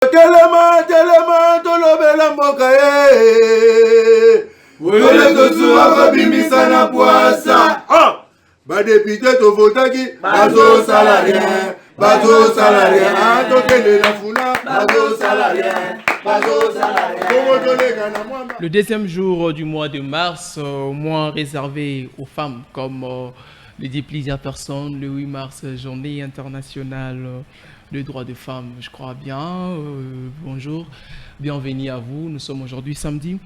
Telema, tolobela mboka Wele tosura kabimisa na poasa. Ba député to votaki, bazo salarien, tokende na funa, bazo salarien. Le deuxième jour du mois de mars, mois réservé aux femmes, comme le dit plusieurs personnes, le 8 mars, journée internationale des droits des femmes, je crois bien. Bonjour, bienvenue à vous. Nous sommes aujourd'hui samedi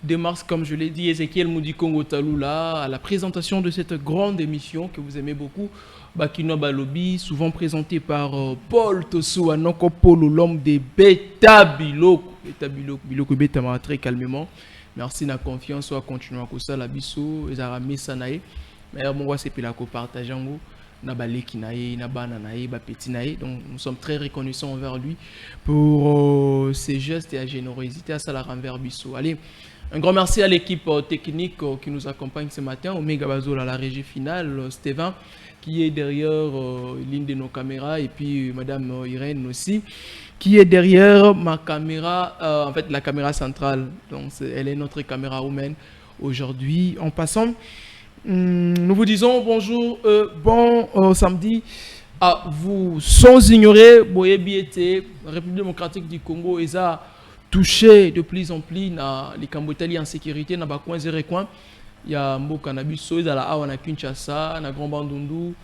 2 mars, comme je l'ai dit, Ezekiel Moudi Congo Taloula, à la présentation de cette grande émission que vous aimez beaucoup, Bakino Balobi, souvent présenté par Paul Tosso Anoko Polo, l'homme des Beta Biloko. Beta Biloko, Biloko Beta m'a très calmement. Merci na confiance, soit continuer à ça la biso, ezarame sanae. Mais bon, c'est puis la partager en gros. Na baleki nae, na bana nae, ba petit nae. Donc nous sommes très reconnaissants envers lui pour ses gestes et sa générosité à ça la renvers biso. Allez. Un grand merci à l'équipe technique qui nous accompagne ce matin, Omega Bazola à la régie finale, Stéphane qui est derrière l'une de nos caméras et puis Madame Irène aussi qui est derrière ma caméra, en fait la caméra centrale. Donc elle est notre caméra humaine aujourd'hui. En passant, nous vous disons bonjour, bon samedi à vous. Sans ignorer, Boye Biete, République démocratique du Congo, et ça touché de plus en plus na les Cambotali en sécurité na bakouin zéro coin. Il y a Mbo Cannabis, il y a la Awa na Kinshasa, na Grand Bandundu,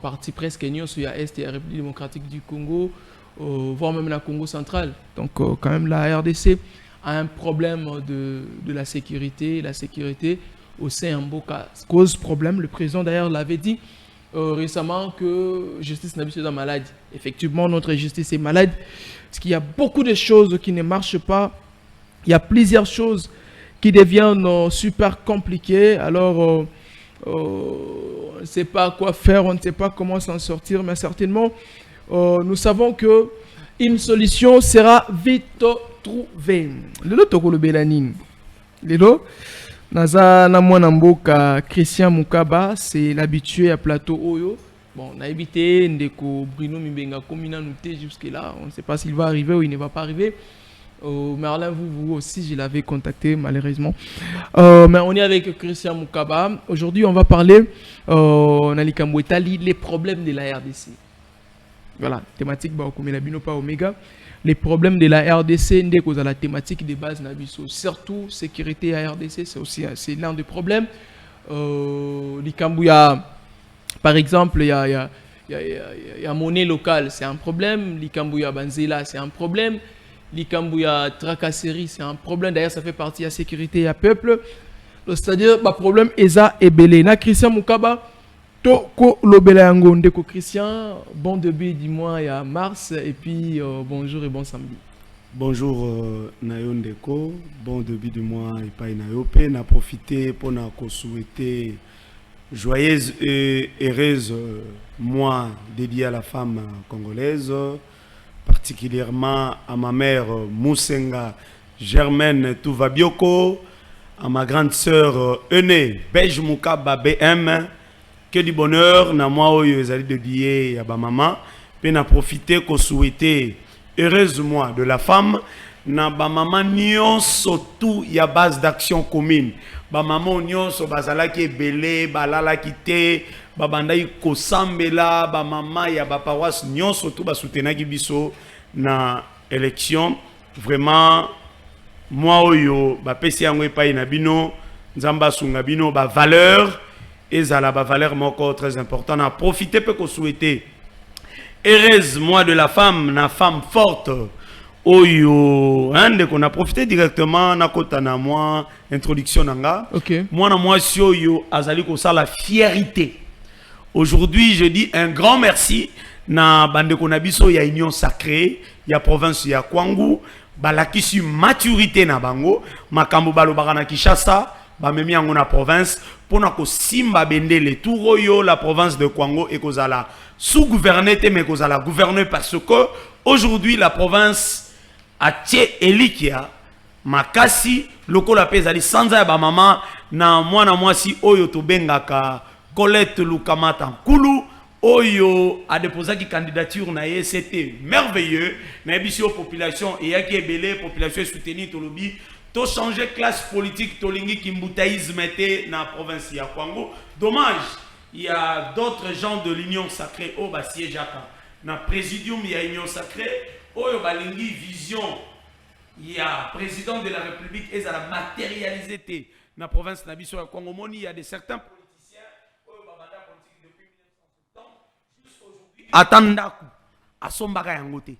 parti presque Nyon, il y a Est et la République démocratique du Congo, voire même la Congo centrale. Donc quand même la RDC a un problème de la sécurité. La sécurité au sein de Mboka cause problème. Le président d'ailleurs l'avait dit récemment que justice n'a pas malade. Effectivement, notre justice est malade. Parce qu'il y a beaucoup de choses qui ne marchent pas. Il y a plusieurs choses qui deviennent super compliquées. Alors, on ne sait pas quoi faire, on ne sait pas comment s'en sortir. Mais certainement, nous savons qu'une solution sera vite trouvée. Lelo tokolo belanine. Lelo naza na mwana mboka Christian Mukaba, c'est l'habitué à plateau Oyo. Bon, on a évité Ndeko Bruno Mibenga Komina Nouté jusque là. On ne sait pas s'il va arriver ou il ne va pas arriver. Merlin, vous aussi, je l'avais contacté malheureusement. Mais on est avec Christian Mukaba. Aujourd'hui, on va parler les problèmes de la RDC. Voilà, thématique pas Omega. Les problèmes de la RDC, Ndeko la thématique de base Nabiso. Surtout sécurité à RDC, c'est l'un des problèmes. Likambouya, par exemple, il y a monnaie locale, c'est un problème. Likambouya Banzela, c'est un problème. Likambouya tracasserie, c'est un problème. D'ailleurs, ça fait partie de la sécurité à peuple. C'est-à-dire, le problème Eza et Belé. Na Christian Mukaba, Toko Lobela Yango Ndeko Christian, bon début du mois, il y a mars, et puis bonjour et bon samedi. Bonjour Nayo Ndeko, bon début du mois, et pas Nayope, n'a profité pour nous souhaiter joyeuse et heureuse mois dédié à la femme congolaise, particulièrement à ma mère Moussenga Germaine Touvabioko, à ma grande sœur Ené Belge Mukaba BM, que du bonheur, na moi oyo de dié à ba maman, puis n'a profité pour souhaiter heureuse mois de la femme, na ba maman nion surtout y a base d'action commune. Ba maman nion so bazala ki belé, balala kité, ba bandai ko sambela, ba maman ya ba paroisse nion surtout ba soutenir ki biso na élection. Vraiment moi oyo ba pesi yango epai na bino, nzamba sunga bino ba valeur et ça la valeur moko très important. On a profité pour souhaiter heureuse mois de la femme, na femme forte. Oyo, qu'on a profité directement na kota na moi introduction nanga. OK. Moi na moi si oyo azali ko ça la fierté. Aujourd'hui, je dis un grand merci na bande ko na biso ya union sacrée, ya province ya Kwangu, balakisi maturité na bango, makambo balobaka na Kinshasa. Bamemi yango na province pour na ko simba bendele tout la province de Kwango et kozala sous-gouverné mais kozala gouverné parce que aujourd'hui la province a tie elikia makasi lokola pezali sanza ya ba mama na mwana mwasi oyo to bengaka Colette Lukamata Nkulu Oyo a déposé une candidature, c'était merveilleux. Mais la population, et qui est belle, population soutenue, Tolobi, to changer classe politique, Tolingi qui mboutaïsme était dans la province de Congo. Dommage, il y a d'autres gens de l'Union sacrée, au siège dans le présidium, il y a l'Union sacrée, Oyo Balingi vision, il y a président de la République, et ça a matérialisé dans la province de Congo. Il y a certains politiciens, Atandaku, Asombaka Yangote.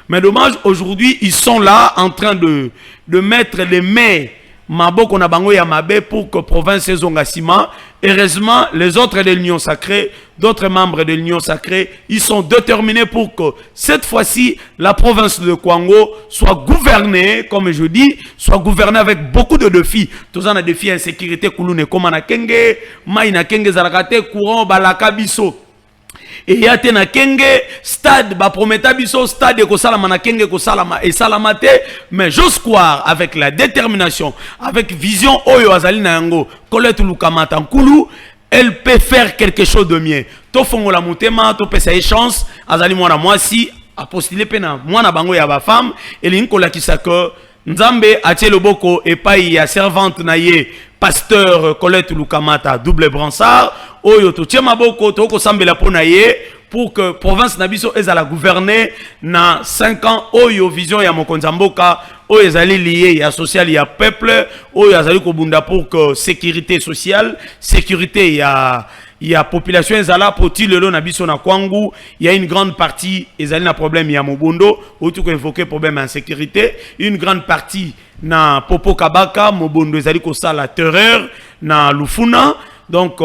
Mais dommage, aujourd'hui, ils sont là en train de mettre les mains Maboko na bango ya mabe pour que province zongasima. Heureusement, les autres de l'Union sacrée, d'autres membres de l'Union sacrée, ils sont déterminés pour que cette fois-ci, la province de Congo soit gouvernée, comme je dis, soit gouvernée avec beaucoup de défis. Tous en a défis insécurité, Kouloune, Komana Kenge, Maïna Kenge, Zarakate, Courant, Balaka Biso. Et il y a un kenge stade, ba prometa biso stade ko salama na kenge ko salama et salamate, mais j'ose croire avec la détermination, avec vision oyo azali na yango, Colette Lukamata Nkulu, elle peut faire quelque chose de mieux. To fongo la mutema, to pesa chance, azali mwana mwasi, a postulé pena mwana bango ya ba femme, et l'inkola kisaka Nzambe atie loboko et pas ya servante na ye, pasteur Colette Lukamata double bransard. Oyo to tia maboko to ko sambela pona ye pour que province nabiso ezala gouverner na 5 ans. Oyo vision ya mokonzamboka oyo ezali lié ya social ya peuple oyo azali ko bunda pour que sécurité sociale, sécurité ya population ezala poti lelo nabiso na Kwangu. Il y a une grande partie ezali na problème ya mobondo ou tout ko évoquer problème insécurité, une grande partie na popo kabaka mobondo ezali ko sala terreur na Lufuna. Donc,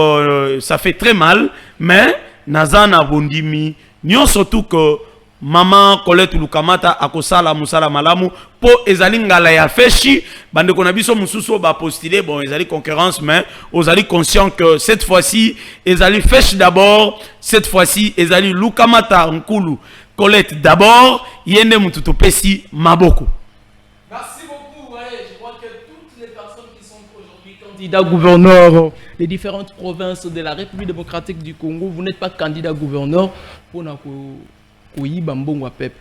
ça fait très mal, mais Nazana Bondimi, nous surtout que maman Colette Lukamata akosala musala malamu po ezali ngala ya feshi bande konabiso mususu ba postuler bon ezali concurrence mais ozali conscient que cette fois-ci ezali feshi d'abord, cette fois-ci ezali Lukamata Nkulu Colette d'abord yende mututo pesi maboko. Merci beaucoup. Ouais, je crois que toutes les personnes qui sont aujourd'hui candidats gouverneurs des différentes provinces de la République démocratique du Congo, vous n'êtes pas candidat gouverneur pour Bambongo peuple.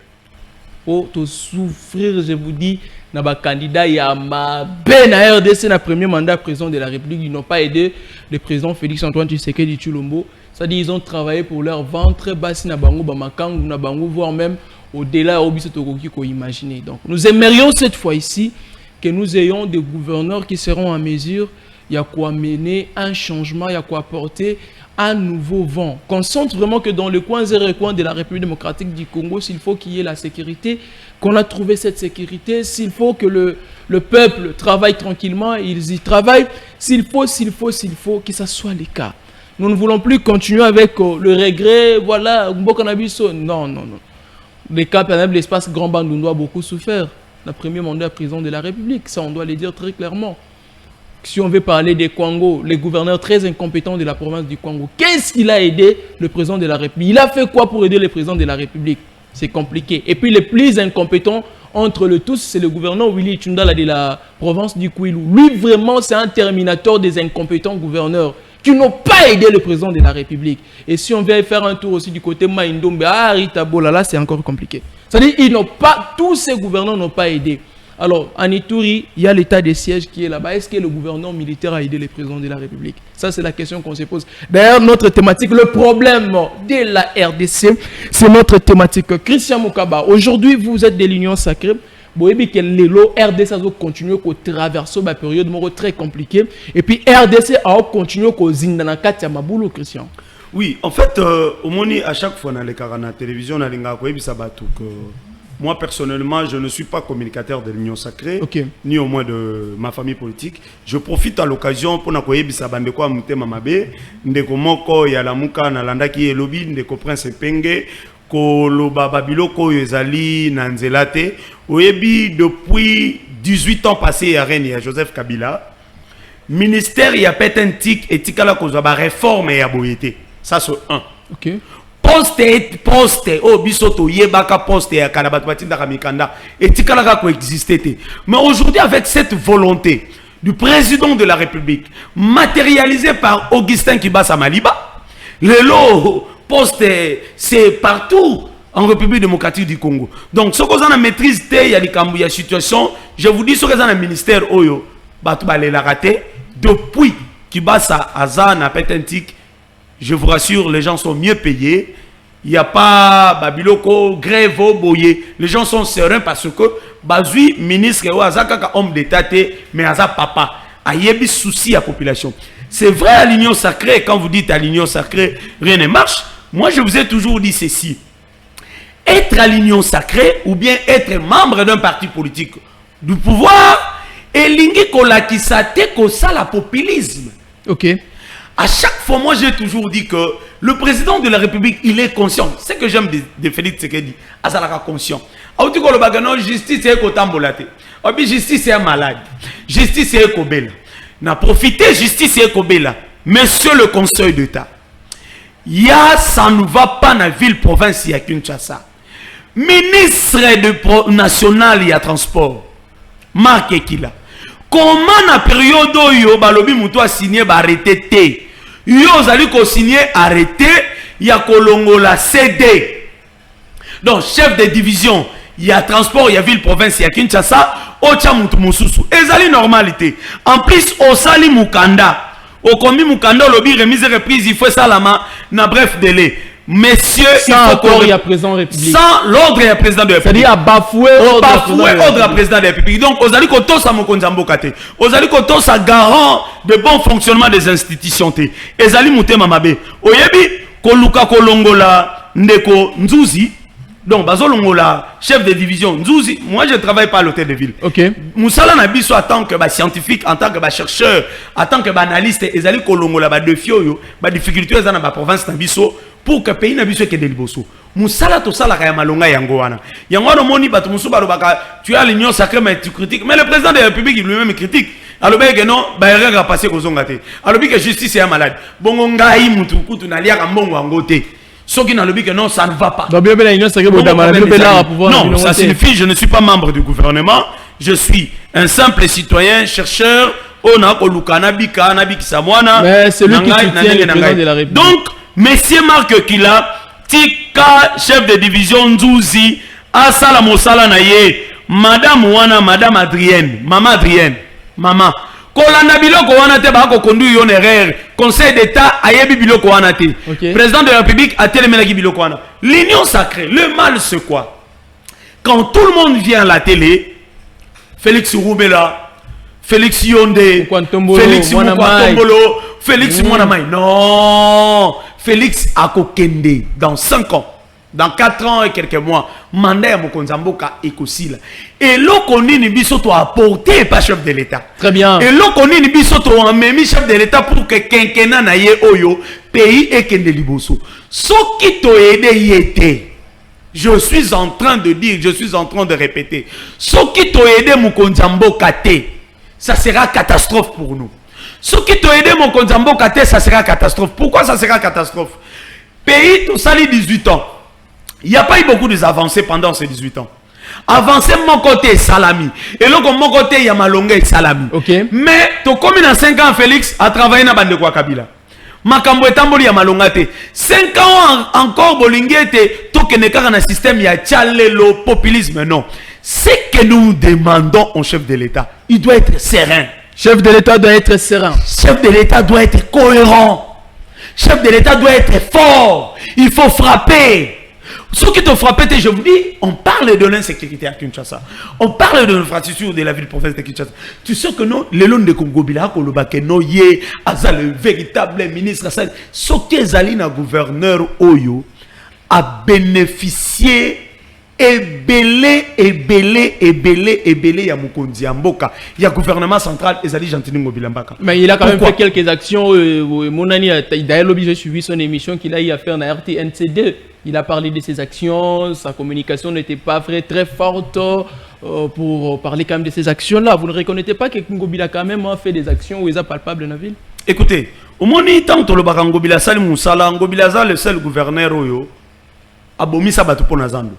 Pour te souffrir, je vous dis, n'a candidat Yama Ben à RDC na premier mandat président de la République, ils n'ont pas aidé le président Félix Antoine Tshisekedi Tshilombo. C'est-à-dire ils ont travaillé pour leur ventre, bassi na bango bamakangu na bango, voire même au-delà au bisotokoki ko imaginer. Donc nous aimerions cette fois ici que nous ayons des gouverneurs qui seront en mesure il y a quoi mener un changement, il y a quoi apporter un nouveau vent. Qu'on sente vraiment que dans le coin zéro et coin de la République démocratique du Congo, s'il faut qu'il y ait la sécurité, qu'on a trouvé cette sécurité, s'il faut que le peuple travaille tranquillement, ils y travaillent, s'il faut, que ça soit le cas. Nous ne voulons plus continuer avec le regret, voilà, non. Les cas, par exemple, l'espace Grand Bandundu a beaucoup souffert. Le premier mandat président de la République, ça on doit le dire très clairement. Si on veut parler des Congo, les gouverneurs très incompétents de la province du Congo, qu'est-ce qu'il a aidé le président de la République? Il a fait quoi pour aider le président de la République? C'est compliqué. Et puis les plus incompétents entre le tous, c'est le gouverneur Willy Tshundala de la province du Kwilu. Lui, vraiment, c'est un terminateur des incompétents gouverneurs qui n'ont pas aidé le président de la République. Et si on veut faire un tour aussi du côté Maïndombe, Rita Bola, là, c'est encore compliqué. C'est-à-dire ils n'ont pas, tous ces gouverneurs n'ont pas aidé. Alors, en Ituri, il y a l'état des sièges qui est là-bas. Est-ce que le gouvernement militaire a aidé le président de la République? Ça, c'est la question qu'on se pose. D'ailleurs, notre thématique, le problème de la RDC, c'est notre thématique. Christian Moukaba, aujourd'hui, vous êtes de l'Union sacrée. Vous voyez que le RDC a continué à traverser une période très compliquée. Et puis, RDC a continué à Zindanaka Tiamaboulou, Christian. Oui, en fait, au Moni, à chaque fois, dans les la télévision, on a moi, personnellement, je ne suis pas communicateur de l'Union sacrée, ni au moins de ma famille politique. Je profite à l'occasion pour nous dire que nous avons été mamabé, ndeko moko ya la muka na landa ki elobi, ndeko prince penge, ko loba babilo ko yezali na nzelate. Oyebi depuis 18 ans passés à Rennes, il y a Joseph Kabila. Ministère, il y a pétentique et tikala ko ba réforme et aboyete. Ça c'est un. OK. Poste oh bisoto yebaka poste ya kanabatwati ndakamikanda et tikalaka ko exister. Mais aujourd'hui avec cette volonté du président de la République matérialisée par Augustin Kibasa Maliba Le lot poste, c'est partout en République démocratique du Congo. Donc, ce que vous avez maîtrise, il y a des situations. Je vous dis, ce que vous avez un ministère, Oyo, la raté. Depuis qu'il bat sa Azan à Petentik, je vous rassure, les gens sont mieux payés. Il n'y a pas Babiloko, grève, boyé. Les gens sont sereins parce que Bazui, ministre, homme d'État, mais Aza papa, a yebi souci à la population. C'est vrai à l'union sacrée, quand vous dites à l'union sacrée, rien ne marche. Moi, je vous ai toujours dit ceci. Être à l'union sacrée ou bien être membre d'un parti politique du pouvoir, et lingi kolakisate kosa la populisme. Ok. À chaque fois, moi j'ai toujours dit que le président de la République, il est conscient. C'est ce que j'aime de Félix Tshisekedi. Azalaka conscient. Aouti ko le bagano justice c'est kotambolate. Obi justice c'est malade. Justice c'est kobela. Na profité justice c'est kobela. Monsieur le Conseil d'État. Ya ça ne va pas dans la ville province ya Kinshasa. Ministre de national ya transport. Marc Ekila. Comment na période yo balobi muto a signé ba arrêté té. Yo zali ko signé arrêté ya kolongola CD. Donc chef de division, il y a transport, il y a ville province, il y a Kinshasa, ocha mutu mususu. Ezali normalité. En plus au sali mukanda. Au combi mukanda lobi remise reprise, il faut salama na bref délai. Messieurs, sans accord, il y a président de la République. Sans l'ordre, il y a président de la République. C'est-à-dire bafouer ordre du président de la République. Donc, aux allez koto sa mokonzambo kate. Aux allez koto sa garant de bon fonctionnement des institutions. Les allez mouté mamabe. Oyebi koluka kolongola ndeko nzuzi. Donc, bazolongola chef de division nzuzi. Moi, je ne travaille pas à l'hôtel de ville. Ok. Moussala Nabiso en tant que scientifique, en tant que chercheur, en tant que analyste, les allez kolongola ba défi yo, ba difficulté dans la province Nabiso. Pour que le pays n'abuse que des liboso. Moussala to sala kaya malonga yangoana. Yangoana moni batu musuba robaka. Tu as l'union sacrée mais tu critiques. Mais le président de la République lui-même critique. Alors ben que non, ben rien va passer aux ongate. Alors bien que justice est malade. Bongo ngai mutu kutu na lia kambongo angote. Ceux qui n'ont le que non, ça ne va pas. Non, ça signifie je ne suis pas membre du gouvernement. Je suis un simple citoyen, chercheur. On a kolukana bika nabiki samwana. Mais c'est lui qui soutient le président de la République. Donc Monsieur Marc Kila, Tika, chef de division Nzouzi, Asala Mosala Naye, Madame Wana, Madame Adrienne, Maman Adrienne, Maman. Kolanda biloko wana te ba ko conduire yon erreur. Conseil d'État ayebi biloko wana te. Président de la République a téléménaki biloko wana. L'union sacrée, le mal c'est quoi? Quand tout le monde vient à la télé, Félix Roubela, Félix Yondé, Félix Moukwatombolo, Félix Mouanamai. Non, Félix Akokende dans 5 ans, dans 4 ans et quelques mois, mandat Mokonzamboka Ekosila. Et l'Okoni Nibiso a apporté pas chef de l'État. Très bien. Et l'Okoni Nibiso a mis chef de l'État pour que Kenkena Naye Oyo, pays et Kende Liboso. Ce qui t'a aidé y était. Je suis en train de dire, je suis en train de répéter. Ce qui t'a aidé Mokonzamboka Te, ça sera catastrophe pour nous. Ce qui t'a aidé mon Konzambo Kate, ça sera catastrophe. Pourquoi ça sera catastrophe? Pays, tout ça, les 18 ans. Il n'y a pas eu beaucoup d'avancées pendant ces 18 ans. Avancé mon côté, salami. Et là, mon côté, il y a Malonga et salami. Okay. Mais, tu comme dans 5 ans, Félix a travaillé dans Bande Kwa Kabila. Makambo etamboli ya Malonga te. 5 ans encore, Bolingé te. Tokeneka dans un système, il y a le populisme. Non. Ce que nous demandons au chef de l'État, il doit être serein. Chef de l'État doit être serein. Chef de l'État doit être cohérent. Chef de l'État doit être fort. Il faut frapper. Ceux qui te frappent, je vous dis, on parle de l'insécurité à Kinshasa. On parle de l'infrastructure de la ville-province de Kinshasa. Tu sais que non, les lois de Congo, le véritable ministre, ce qui est allé dans le gouverneur Oyo, a bénéficié ebele ya Mukonzi Amboka. Il y a gouvernement central Ezali Gentini Mobilambaka. Mais il a quand même fait quelques actions. Mon ami, d'ailleurs, j'ai suivi son émission qu'il a eu à faire dans RTNC2. Il a parlé de ses actions. Sa communication n'était pas très forte pour parler quand même de ces actions-là. Vous ne reconnaissez pas que Ngobila quand même a fait des actions où ils sont palpables dans la ville? Écoutez, au moment où tant que le Ngobila Sali Moussala, Ngobila le seul gouverneur Oyo, a bomi sabatu pour Nazando.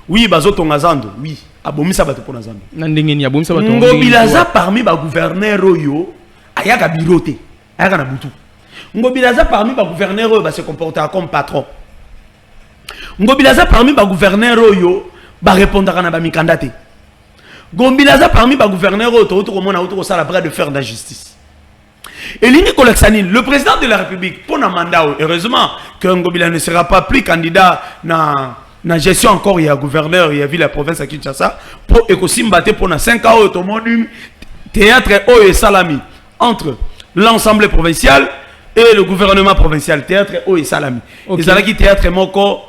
Oui, bazoto ngazando, oui. Abomisa bato pona zando. Nandengeni abomisa bato. Ngobilaza parmi ba gouverneur oyo ayaka birote, ayaka na butu. Ngobilaza parmi les gouverneurs va se comporter comme patron. Ngobilaza parmi les gouverneurs va répondre à la mikandate. Ngobilaza parmi les gouverneurs autour la bras de fer de la justice. Et Lini Kolaksanine, le président de la République, pour un mandat, heureusement que Ngobila ne sera pas plus candidat dans la gestion encore, il y a gouverneur, il y a vu la province à Kinshasa, pour Ekosimbaté pour 5 ans, au monde, théâtre et Salami, entre l'Assemblée provinciale et le gouvernement provincial, théâtre et Salami. Okay. Et ça qui théâtre moko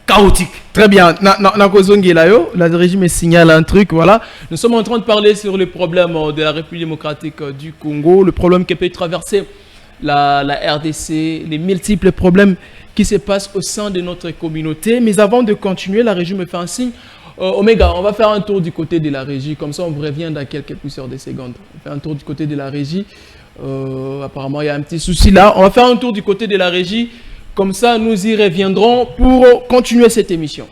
chaotique. Très bien. La régime signale un truc, voilà. Nous sommes en train de parler sur le problème de la République démocratique du Congo, le problème qui peut traverser la RDC, les multiples problèmes qui se passent au sein de notre communauté. Mais avant de continuer, la régie me fait un signe. Omega, on va faire un tour du côté de la régie, comme ça on vous revient dans quelques poussières de secondes. On fait un tour du côté de la régie. Apparemment, il y a un petit souci là. On va faire un tour du côté de la régie. Comme ça, nous y reviendrons pour continuer cette émission.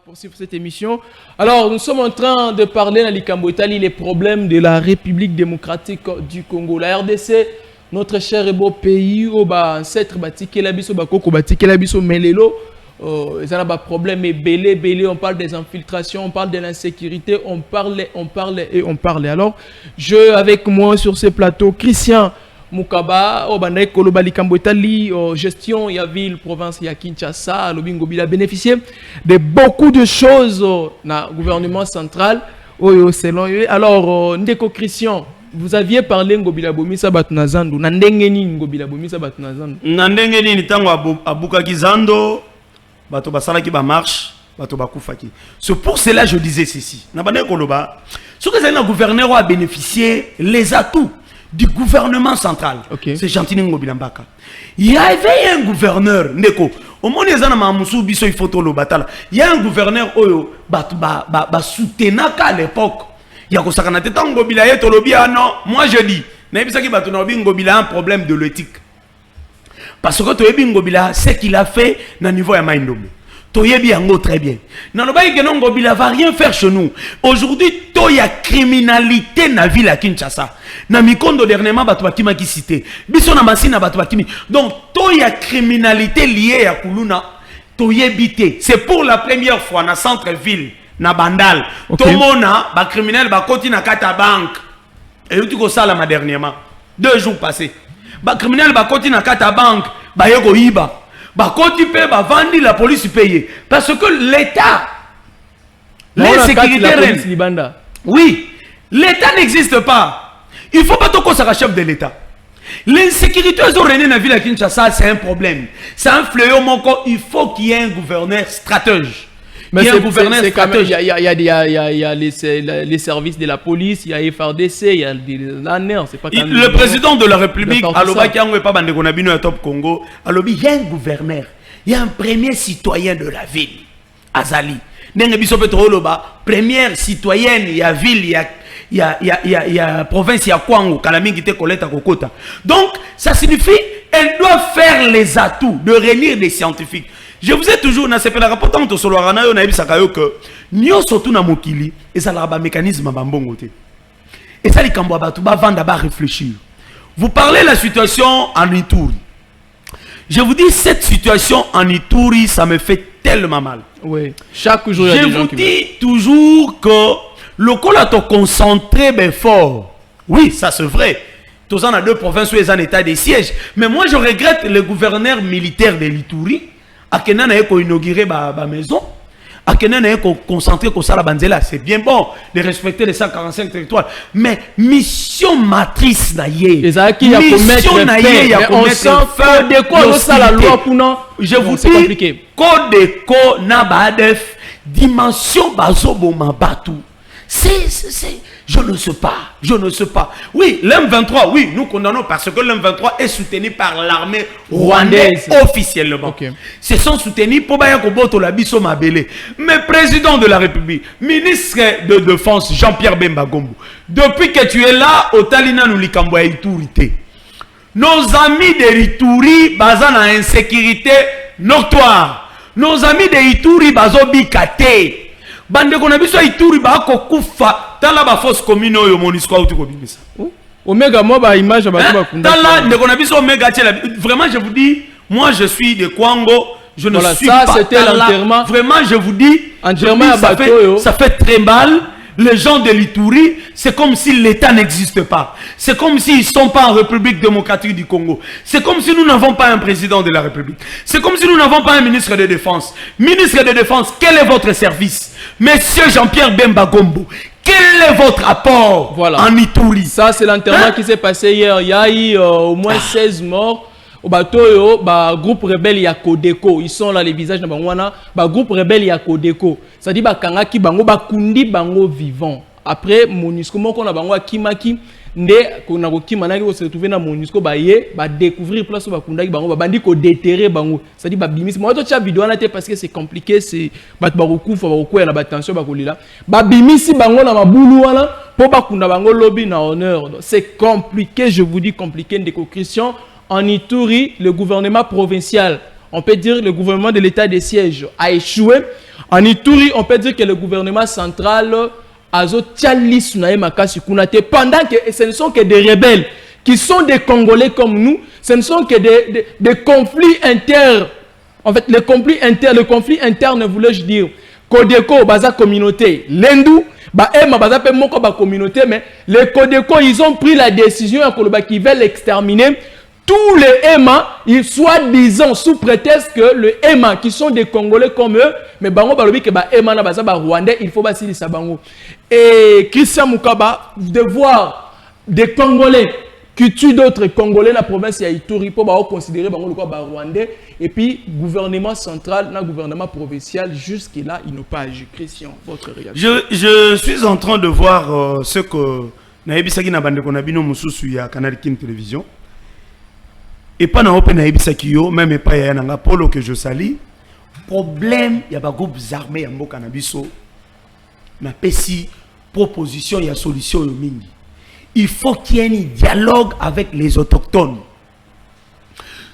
Poursuivre cette émission. Alors, nous sommes en train de parler dans l'Ikambo Italie les problèmes de la République démocratique du Congo. La RDC, notre cher et beau pays, ancêtre bâti labiso bakoko bâti labiso melelo, ils ont un problème et belé, on parle des infiltrations, on parle de l'insécurité, on parle. Alors, avec moi sur ce plateau, Christian Mukaba, Obandai Kolobali Kambotali, gestion, il y a ville, province, il y a Kinshasa, Lobingobil a bénéficié de beaucoup de choses dans le gouvernement central. Alors, Ndeko Christian, vous aviez parlé Ngobila Bomisa Batunazando, Nandengeni Ngobila Bomisa Batunazando. Nandengeni Nitango Abuka Kizando, Bato Basalaki ba marche, Bato Bakufaki. C'est pour cela que je disais ceci. Nabane Koloba, ce que le gouverneur a bénéficié, les atouts du gouvernement central. Okay. C'est Gentini Ngobilambaka. Il y avait un gouverneur, Neko. Au moins, il y a un gouverneur qui soutenait à l'époque. Il y a non, moi je dis, il a un problème de l'éthique. Parce que ce qu'il a fait au niveau de Maïndombe. Très bien. Ngobila va rien faire chez nous. Aujourd'hui, il y a criminalité dans la ville à Kinshasa. Na mikondo dernièrement batubakima qui cité. Biso na masina batubakimi. Donc, il y a criminalité liée à Kuluna. Toyebité. C'est pour la première fois dans centre-ville, na Bandal. Okay. Tomona, ba criminel ba koti na kata banque. Et tu ko ça là dernièrement. 2 jours passés. Ba criminel ba koti na kata banque, ba yego iba. Bah, quand tu payes, bah, vendre la police payée. Parce que l'État, l'insécurité reine. Oui, l'État n'existe pas. Il ne faut pas qu'on se chef de l'État. L'insécurité dans la ville de Kinshasa, c'est un problème. C'est un fléau, il faut qu'il y ait un gouverneur stratège. Mais c'est quand même, il y a les services de la police, il y a FRDC, il y a l'ANER, c'est pas quand même le président de la République, il y a un gouverneur, il y a un premier citoyen de la ville, Azali. Première citoyenne, il y a ville, il y a province, il y a Kwango, Kalaming, Koleta, Kokota. Donc, ça signifie qu'elle doit faire les atouts de réunir des scientifiques. Je vous ai toujours, dans ce rapport, sur le Rana, on a dit que nous sommes na mokili et ça a un mécanisme à bongote. Et ça, les Kambouabatou, va réfléchir. Vous parlez de la situation en Ituri. Je vous dis, cette situation en Ituri, ça me fait tellement mal. Oui, chaque jour, je vous dis toujours que le col a concentré bien fort. Oui, ça c'est vrai. Tous en a 2 provinces où ils sont en état de siège. Mais moi, je regrette le gouverneur militaire de l'Ituri. À Kenan a inauguré ma maison. À Kenan a concentré sur la Banzela. C'est bien bon de respecter les 145 territoires. Mais mission matrice naïe. Mission naïe, on sent que de quoi on sait la loi pour nous. Je vous dis, code de co na badef dimension bazobo mabatu. Je ne sais pas. Oui, l'M23, oui, nous condamnons parce que l'M23 est soutenu par l'armée rwandaise officiellement. Okay. Ce sont soutenus pour Bayakoboto la biso mabele. Mais président de la République, ministre de Défense Jean-Pierre Bemba Gombo, depuis que tu es là, au Talina nous likambo ya Ituri. Nos amis de Ituri basent na insécurité notoire. Nos amis de Ituri bazo bikate. Bande kona biso Ituri ba ko kufa tala ba fausse commune yo MONUSCO auto ko bimisa. Omega mo ba image ba ko kunda. Tala de kona biso Omega tela. Vraiment je vous dis, moi je suis de Kwango, je ne suis ça, pas c'était l'enterrement. Vraiment je vous dis, ça fait très mal. Les gens de l'Ituri, c'est comme si l'État n'existe pas. C'est comme s'ils ne sont pas en République démocratique du Congo. C'est comme si nous n'avons pas un président de la République. C'est comme si nous n'avons pas un ministre de Défense. Ministre de Défense, quel est votre service? Monsieur Jean-Pierre Bemba Gombo, quel est votre apport en Ituri? Ça, c'est l'enterrement qui s'est passé hier. Il y a eu au moins 16 morts. Au bateau, groupe rebelle ya Kodeko, ils sont là les visages de Bangwana, groupe rebelle ya Kodeko. Ça dit kangaki bango kundi bango vivant. Après MONUSCO moko na bango kimaki nde kona ko kimanaki ko se retrouver na MONUSCO découvrir place kundaki bango bandi ko déterrer bango. Ça dit bimisi moi to tia vidéo na te parce que c'est compliqué, c'est bat bakufa bakoya na batension bakolila. Bimisi bango na mabulu wana po bakunda bango lobby na honneur. C'est compliqué, je vous dis compliqué ndeko Christian. En Ituri, le gouvernement provincial, on peut dire le gouvernement de l'état de siège a échoué. En Ituri, on peut dire que le gouvernement central a pendant que ce ne sont que des rebelles qui sont des Congolais comme nous, ce ne sont que des conflits internes. En fait, le conflit interne, voulais-je dire, Kodeko, baza communauté, Lendu, baza pe moko ba communauté, mais les Kodeko, ils ont pris la décision qu'ils veulent exterminer tous les Ema, ils soi-disant sous prétexte que le Ema qui sont des Congolais comme eux, mais bango balobi que ba Ema na baza ba Rwandais, il faut basili sa bango. Et Christian Mukaba, de voir des Congolais qui tuent d'autres Congolais dans la province de Ituri pour considérer bango le ba Rwandais, et puis gouvernement central, na gouvernement provincial, jusque-là, ils n'ont pas agi. Christian, votre réaction. Je suis en train de voir ce que Naïbisaki na bande konabino mususu ya Canal King Télévision. Et pas dans Open Naïbisaki, même pas Yananga Polo que je salue. Problème, il y a des groupes armés à Mbokanabiso. Na pesi proposition, il y a solution au mingi. Il faut qu'il y ait un dialogue avec les autochtones.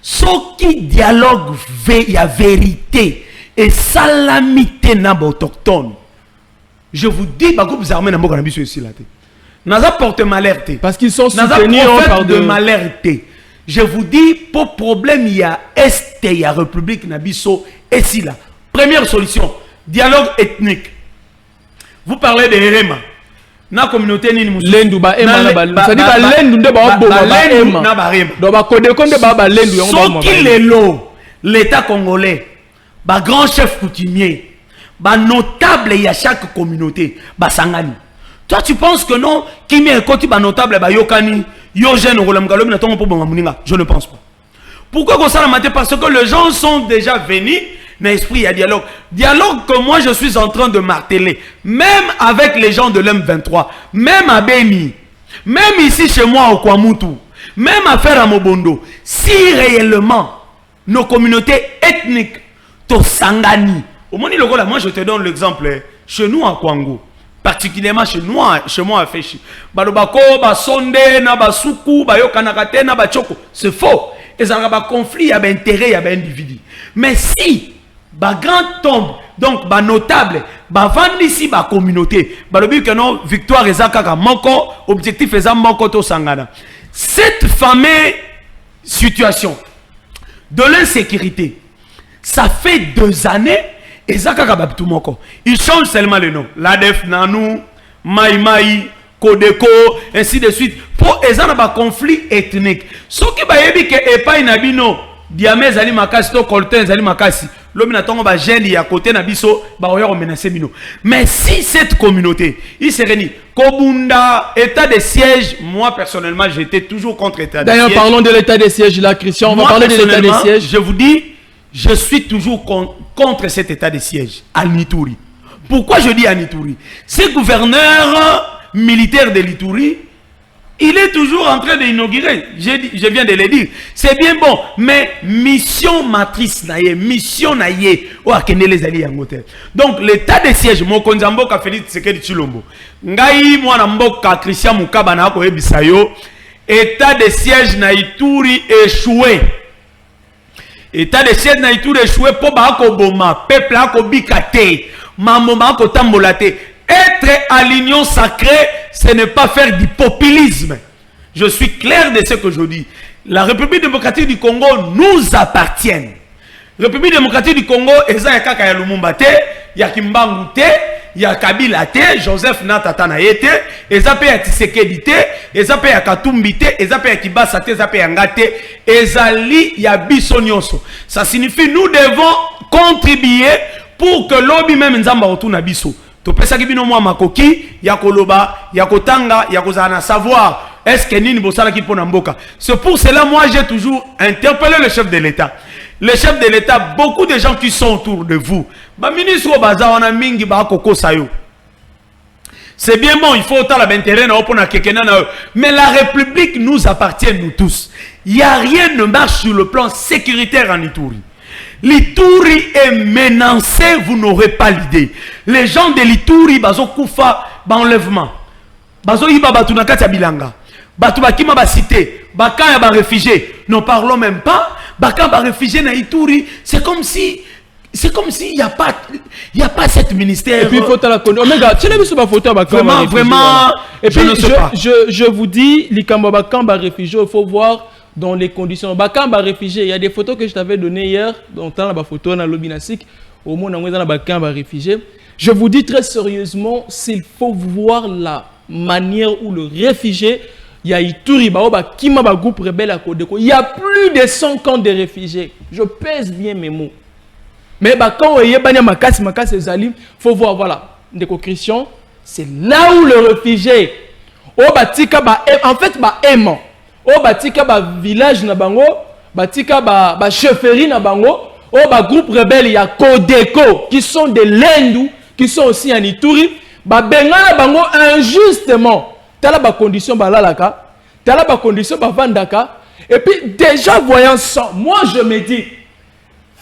Ce qui dialogue, il y a vérité et salamité dans les autochtones. Je vous dis, les groupes armés à Mbokanabiso ici là. Naza porte malheur. Parce qu'ils sont soutenus par de malheur. Je vous dis, pour problème, il y a Est, il y a République Nabiso, et si là. Première solution, dialogue ethnique. Vous parlez de Herema. Na communauté ni musu. Lendu ba ema na ba. Ça dit ba lendu nde ba bo ba ema. Na ba rema. Do ba kode konde ba lendu yango ba mo. Soki lelo l'État congolais, ba grand chef coutumier, ba notable y a chaque communauté, ba sangani. Toi tu penses que non, qui met un côté ba notable ba yokani. Je ne pense pas. Pourquoi qu'on s'en a maté? Parce que les gens sont déjà venus dans l'esprit, il y a dialogue. Dialogue que moi je suis en train de marteler. Même avec les gens de l'M23, même à Beni, même ici chez moi au Kwamutu, même à faire à Mobondo, si réellement nos communautés ethniques, Tosangani, au moins moi je te donne l'exemple, chez nous à Kwango. Particulièrement chez moi à Féchi. Balobako, Basonde, Nabasuku, Bayokanakate, Nabachoko. C'est faux. Et ça a un conflit, il y a un intérêt, il y a un individu. Mais si, grand tombe, donc, notable, vendre ici, communauté, balobi que non, victoire et zakaka, manko, objectif et manko to sangana. Cette fameuse situation de l'insécurité, ça fait 2 années. Et ça, il change seulement le nom. L'ADF, Nanou, Maï, Kodeko, ainsi de suite. Pour les gens un conflit ethnique. Ce qui va dire que Epaï Nabino, Diamé Zali Makasi, Coltin Zali Makasi, l'homme n'a pas gêné à côté Nabiso, menacé Mino. Mais si cette communauté, il s'est réuni, Kobunda, état de siège, moi personnellement, j'étais toujours contre l'état de siège. D'ailleurs, parlons de l'état de siège là, Christian. On va parler de l'état de siège. Je vous dis, je suis toujours contre cet état de siège à Ituri. Pourquoi je dis à Ituri? Ces gouverneurs militaire de l'Ituri, il est toujours en train d'inaugurer. Je viens de le dire. C'est bien bon. Mais mission matrice, mission naïe. Donc l'état de siège, mon konzamboka Félix Tshisekedi Tshilombo. Ngai mwana mboka Christian Mukaba na ko ebisayo. État de siège na Ituri échoué. État de siège na Ituri échoué pour ba ko boma, peuple ko bikate, mamoma ko tambolate. Être à l'union sacrée, ce n'est pas faire du populisme. Je suis clair de ce que je dis. La République démocratique du Congo nous appartient. La République démocratique du Congo, il y a Kaka ya Lumumba te, il y a Kimbangu te, il y a Kabila te, Joseph Natata na yete, il y a Tshisekedi te, il y a Katumbi te, il y a Kibasa te, il y a Ngate, il y a Biso Nyonso. Ça signifie nous devons contribuer pour que l'obi même nzamba retourne à Biso. To pesa kibino mwa makoki ya koloba ya kotanga ya kozana savoir est-ce que nini bosala ki pona mboka. C'est pour cela moi j'ai toujours interpellé le chef de l'État. Le chef de l'État, beaucoup de gens qui sont autour de vous. Ba ministre baza wana mingi ba koko sayo. C'est bien bon, il faut autant la intérêt na opona kekena na. Mais la République nous appartient nous tous. Il y a rien ne marche sur le plan sécuritaire en Ituri. L'Ituri est menacé, vous n'aurez pas l'idée. Les gens de l'Ituri, bazo kufa, ba enlèvement. Bazo iba batu na kati ya bilanga. Batu bakima ba cité, bakaya ba réfugiés. N'en parlons même pas. Bakaya ba réfugiés na Ituri, c'est comme si il n'y a pas cette ministère. Et puis il faut la connaître. Omega, tu n'as vu ce photo vraiment. Et puis je vous dis, les Kambaba réfugiés, il faut voir dans les conditions. Bakamba réfugié, il y a des photos que je t'avais données hier, dans la photo dans l'Obinasik, au moins dans la Bakamba réfugié. Je vous dis très sérieusement, s'il faut voir la manière où le réfugié, il y a Ituri, Kima groupe rebelle à Kodeko, il y a plus de 100 camps de réfugiés. Je pèse bien mes mots. Mais quand il y a Makasi Zalim, il faut voir, voilà, Ndeko Christian, c'est là où le réfugié, en fait, aimant. Oh batika ba village na bango, batika ba chefferie na bango, oh ba groupe rebelle ya Kodeko qui sont de l'Indou, qui sont aussi en Ituri, ba benga na bango injustement. Tala ba condition ba lalaka, tala ba condition ba vandaka. Et puis déjà voyant ça, moi je me dis,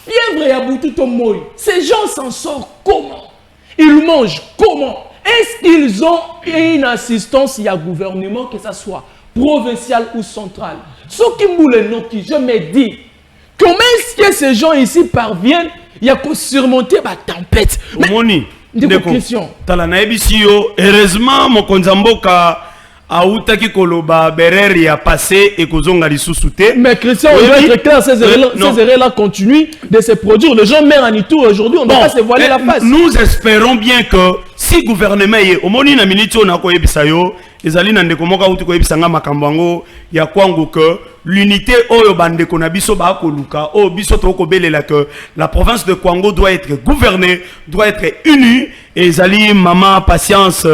fièvre ya bututo moi, ces gens s'en sortent comment? Ils mangent comment? Est-ce qu'ils ont une assistance il y a gouvernement que ça soit provincial ou central? Ce qui je me dis, comment est-ce que ces gens ici parviennent à surmonter la tempête? Moni, question. Heureusement, mon konzamboka autaki koloba bereri a passé et kozonga lisusuté. Mais Christian, on doit être clair, ces erreurs-là continuent de se produire. Les gens meurent en Ituri aujourd'hui, on ne doit pas se voiler la face. Nous espérons bien que si le gouvernement est au moni na minute on a ko yebisayo ezali na ndeko moka uti ko yebisanga makambo yango ya kwangu que l'unité oyo bandeko na biso ba koluka o biso to ko belela que la province de Kwango doit être gouvernée, doit être unie. Et ezali maman patience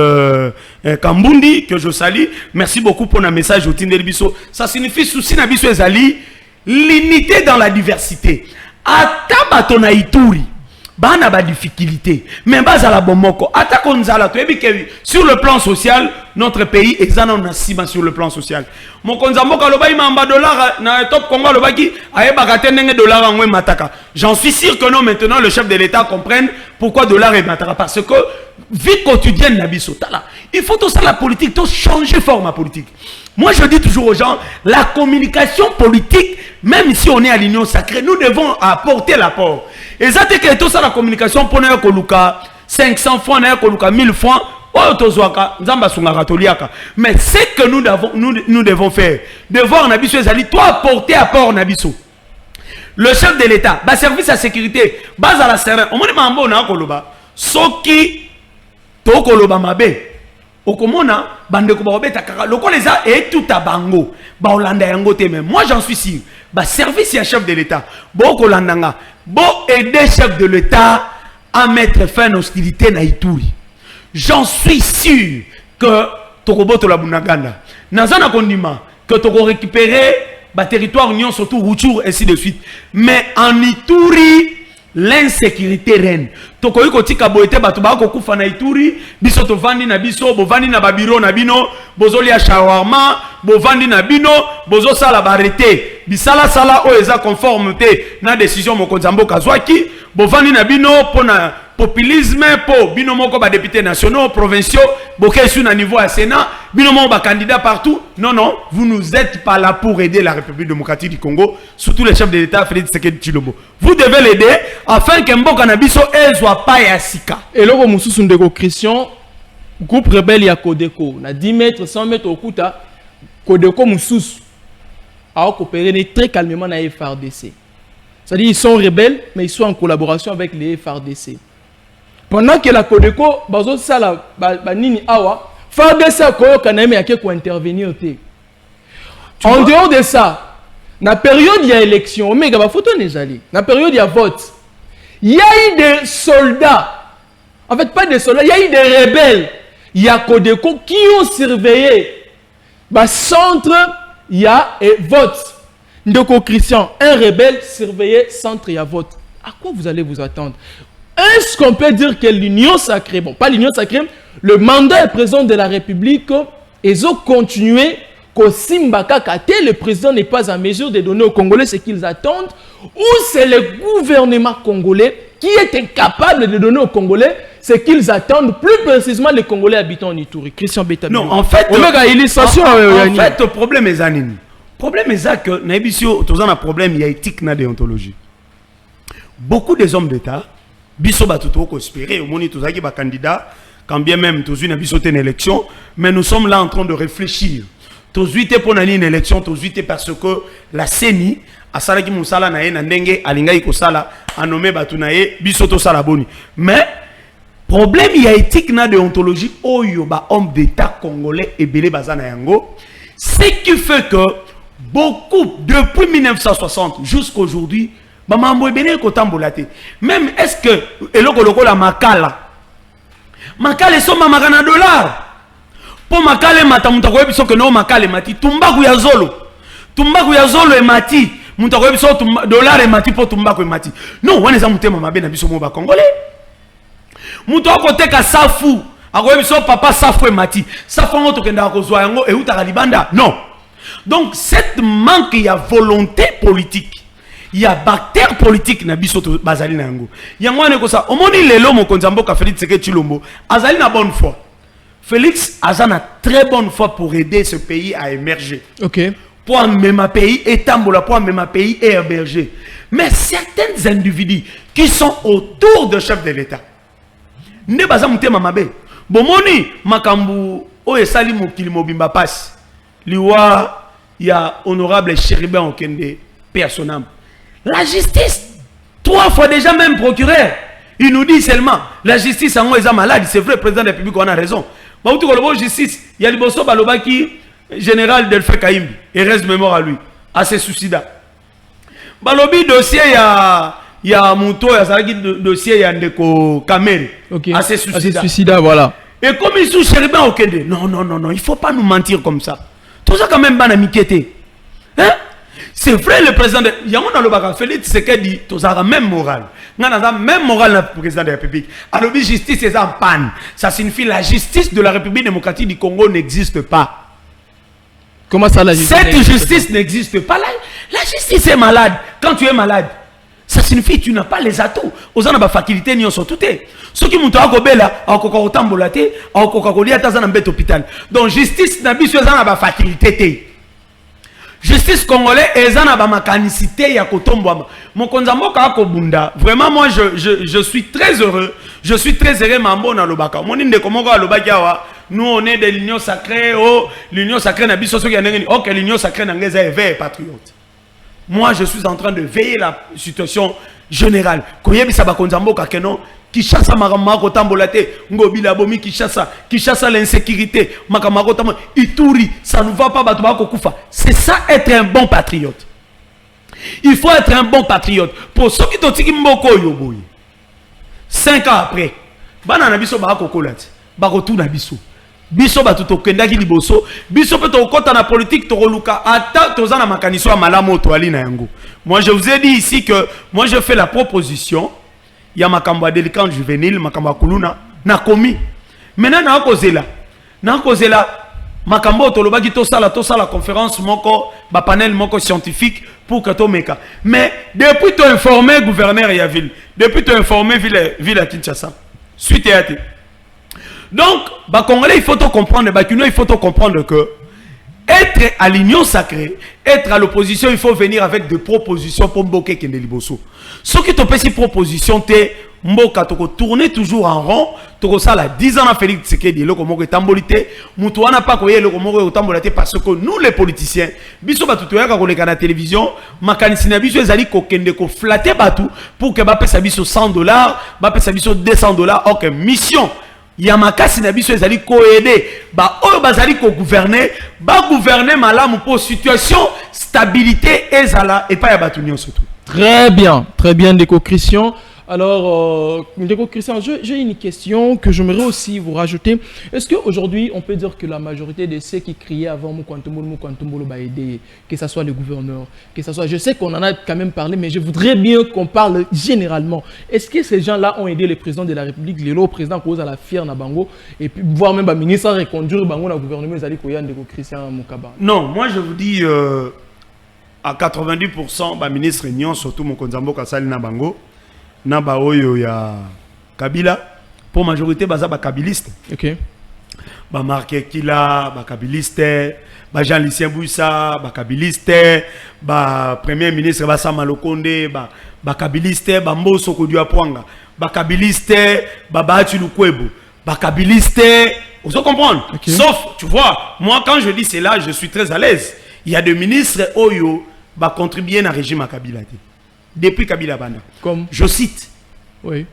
Kambundi que je salue. Merci beaucoup pour le message au Tindel biso. Ça signifie souci na biso ezali l'unité dans la diversité. Ataba tona Ituri bana ba difficulté mais bas à la bomoko attaque nzala to ebike sur le plan social notre pays ezana on asima sur le plan social mon konzamboka loba imamba dollar na top Congo lobaki ayeba katendenge dollar ngwe mataka. J'en suis sûr que non maintenant le chef de l'État comprenne pourquoi dollar est mataka parce que vie quotidienne na biso tala il faut tout ça la politique tout changer forme politique. Moi je dis toujours aux gens la communication politique même si on est à l'union sacrée nous devons apporter l'apport. Et ça c'est que tout ça la communication pour nous koluka 500 francs na koluka 1000 francs mais c'est que nous devons faire devoir nabiso ezali toi apporter apport nabiso. Le chef de l'État ba service à sécurité base à la serein on moni mambo na koloba soki to koloba mabe okomona bandeko ba obeta kaka loko les a et tout à bango ba olanda yango te mais moi j'en suis sûr ba service à chef de l'État bo kolandanga bo aider chef de l'État à mettre fin à l'hostilité na Ituri. J'en suis sûr que Tokoboto la Bunaganda Nazana Kondima que Toko récupérer ba territoire union surtout Rutshuru ainsi de suite mais en Ituri l'insécurité reine. Tokoyi kotika boete batu ba ko kufa na Ituri, biso to vandi na biso, bo vandi na babiro na bino, bozoli ya shawarma, bo vandi na bino, bozo sala barete. Bisala sala o eza conformité na décision mokonzi mboka zwaki, bo vandi na bino pona populisme po bino moko ba députés nationaux, provinciaux, bokesu na niveau à Sénat, bino moko ba candidats partout. Non non, vous nous êtes pas là pour aider la République démocratique du Congo, surtout les chefs de l'État Félix Tshisekedi Tshilombo. Vous devez l'aider afin que mboka na biso soit pas ya sika. Et là comme mususu ndeko Christian, groupe rebelle ya Kodeko, na 10 mètres, 100 mètres okuta, Kodeko mususu a coopéré très calmement avec FARDC. C'est-à-dire ils sont rebelles mais ils sont en collaboration avec les FARDC. Pendant que la Kodeko, bazo sala nini awa, FARDC koyo kaname yake ko intervenir te. En dehors de ça, na période il y a élection, omega ba photo nezali. Na période il y a vote. Il y a eu des soldats. En fait pas des soldats, il y a eu des rebelles. Il y a Kodeko qui ont surveillé ba centre il y a vote. Ndeko Christian, un rebelle surveillé centre il y a vote. À quoi vous allez vous attendre? Est-ce qu'on peut dire que l'Union sacrée, bon, pas l'Union sacrée, le mandat est président de la République, ils ont continué qu'au Simbaka Kate, le président n'est pas en mesure de donner aux Congolais ce qu'ils attendent, ou c'est le gouvernement congolais qui est incapable de donner aux Congolais ce qu'ils attendent, plus précisément les Congolais habitant en Ituri. Christian Beta. Non, en fait, le problème est anonyme. Le problème est que, Naibisio, tu as un problème, il y a éthique na déontologie. Beaucoup des hommes d'État, biso batuto conspiré au moni tozaki ba candidat quand bien même tozu na biso une élection mais nous sommes là en train de réfléchir tozuite pour nani une élection tozuite parce que la CENI a salaki musala na ye na ndenge alingai ko sala a nommé batu na ye biso to sala boni mais problème il y a éthique na déontologie oyo ba homme d'état congolais et belé bazana yango ce qui fait que beaucoup depuis 1960 jusqu'à aujourd'hui même est-ce que la makala sont makana $? Pour makale mata mutako biso que no makale mati tumbaku ya zolo e mati mutako biso $. E mati pour tumbaku e mati non wana za mutema mabe na biso mo ba congolais mutako teka safu akoyebi biso papa safu e mati safu ngo tokenda ko zwa yango e utaka libanda non donc cette manque il y a volonté politique. Il y a bactère politique na biso to bazali na yango. Yango ne ko sa omoni lelo mokonzi mboka Félix Tshisekedi Tshilombo azali na bonne foi. Félix azana très bonne foi pour aider ce pays à émerger. OK. Pour amener ma pays étambola pour amener ma pays et émerger. Mais certains individus qui sont autour de chef de l'État ne baza mutema mabe. Bomoni makambu o esali mokili mobimba passe. Liwa ya honorable Chéribin Okende personnel. La justice, 3 fois déjà même procureur, il nous dit seulement, la justice en est malade, c'est vrai, le président de la République, on a raison. Mais où tu vois la justice, il y a le bosso Balobaki, général Delphin Kaïm, et reste mémoire à lui, à ses suicides. Balobi dossier, il y a Mouto, il y a dossier, il y a Ndeko Kamel, à ses suicides. Voilà. Et comme ils sont Chéribin Okende, non, il ne faut pas nous mentir comme ça. Tout ça quand même, ban amitié. Hein? C'est vrai, le président de Yamona Lobaka Félix Tshisekedi, tu as même morale. Même morale le président de la République. Alors, la justice est en panne. Ça signifie que la justice de la République démocratique du Congo n'existe pas. Comment ça, la justice? Cette justice n'existe pas. La justice est malade. Quand tu es malade, ça signifie que tu n'as pas les atouts. Aux gens n'ont faculté ni sont tout. Ceux qui montent à Kobela, à Kokotambolate, à Kokokolia, à un hôpital. Donc, justice n'a pas faculté. Justice congolais ezana ba makanicité ya kotombwa mokonzambo ka kobunda vraiment moi je suis très heureux mambo na lobaka moni ndeko moko alobaki awa nous on est de l'union sacrée oh l'union sacrée na biso soki ya ndenge OK l'union sacrée na ngeza éveil patriote moi je suis en train de veiller la situation générale koyebisa ba konzambo ka keno Kishasa makamako tambolate ngobila bomi Kishasa l'insécurité makamako tambo Ituri ça ne va pas battre kufa. C'est ça être un bon patriote. Il faut être un bon patriote pour ceux qui totiki mboko yoboyi 5 ans après bana na biso ba kokolati ba retourna biso biso ba tutokendaki liboso biso pe to kota na politique to koluka ata tozana makaniso ya malamu to ali na yango. Moi je vous ai dit ici que moi je fais la proposition il y a makambo délinquant juvénile, makambo kuluna, na commis. Maintenant na cause là, makambo tolobaki to sala conférence moko, ba panel moko scientifique pour que to meka. Mais depuis to informer gouverneur ya ville, depuis to informer ville à Kinshasa. Suite à donc, bah Congolais, il faut comprendre, bah il faut comprendre que être à l'union sacrée, être à l'opposition, il faut venir avec des propositions pour Mboké Kendeliboso. Ce qui te fait ces propositions, t'es Mboka, tu tourner toujours en rond, tu ça la 10 ans à Félix Tshisekedi, le Komoko tambolité, Moutouana pas koye le Komoko tambolité parce que nous les politiciens, biso batutoya ka koleka na télévision, makanisi na biso ezali ko kende ko flatter batu pour que ba pesa biso $100, ba pesa biso $200, OK, mission. Yamakasi na biso ezali ko aider ba oyo bazali ko gouverner malamu pour situation stabilité ezala et pas ya batu nyonso tout. Très bien Ndeko Christian. Alors, Ndeko Christian, j'ai une question que j'aimerais aussi vous rajouter. Est-ce qu'aujourd'hui, on peut dire que la majorité de ceux qui criaient avant Moukantombolo va aider, que ce soit le gouverneur, que ce soit... Je sais qu'on en a quand même parlé, mais je voudrais bien qu'on parle généralement. Est-ce que ces gens-là ont aidé le président de la République, le président cause à la fière na Bango, et puis voire même le ministre à reconduire Bango dans le gouvernement, Ndeko Christian Moukaba? Non, moi je vous dis, à 90%, le ministre Nyon, surtout Mokonzambo Kassali na Bango, Naba oyo ya Kabila pour majorité baza ba kabiliste. OK. Ba Marqué Kila, ba kabiliste, ba Jean-Lucien Bouissa, ba kabiliste, ba premier ministre Bassa Malokonde, ba kabiliste, ba Mboso Kodua Pwanga, ba kabiliste, ba Baatu Lukwebo, ba kabiliste, vous comprendre. Okay. Sauf, tu vois, moi quand je dis cela, je suis très à l'aise. Il y a des ministres oyo ba contribuer à régime à Kabila. Depuis Kabila Banda. Comme je cite. Oui.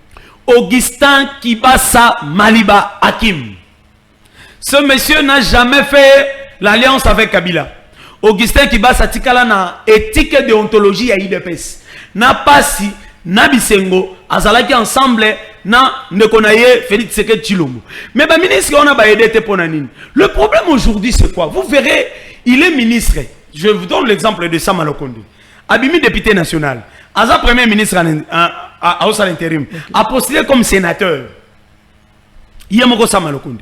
Augustin Kibasa Maliba Hakim. Ce monsieur n'a jamais fait l'alliance avec Kabila. Augustin Kibasa Tikala na éthique et déontologie à IDPS. Na Pasi, na Bisengo, Azalaki ensemble, na Nekonaye, Félix Tshisekedi Tshilombo. Mais le ministre, on a aidé Teponanine. Le problème aujourd'hui, c'est quoi? Vous verrez, il est ministre. Je vous donne l'exemple de Sama Lokonde. Abimi député national. Aza premier ministre à l'intérim, a postulé comme sénateur. Il y a Moko Samalokonde.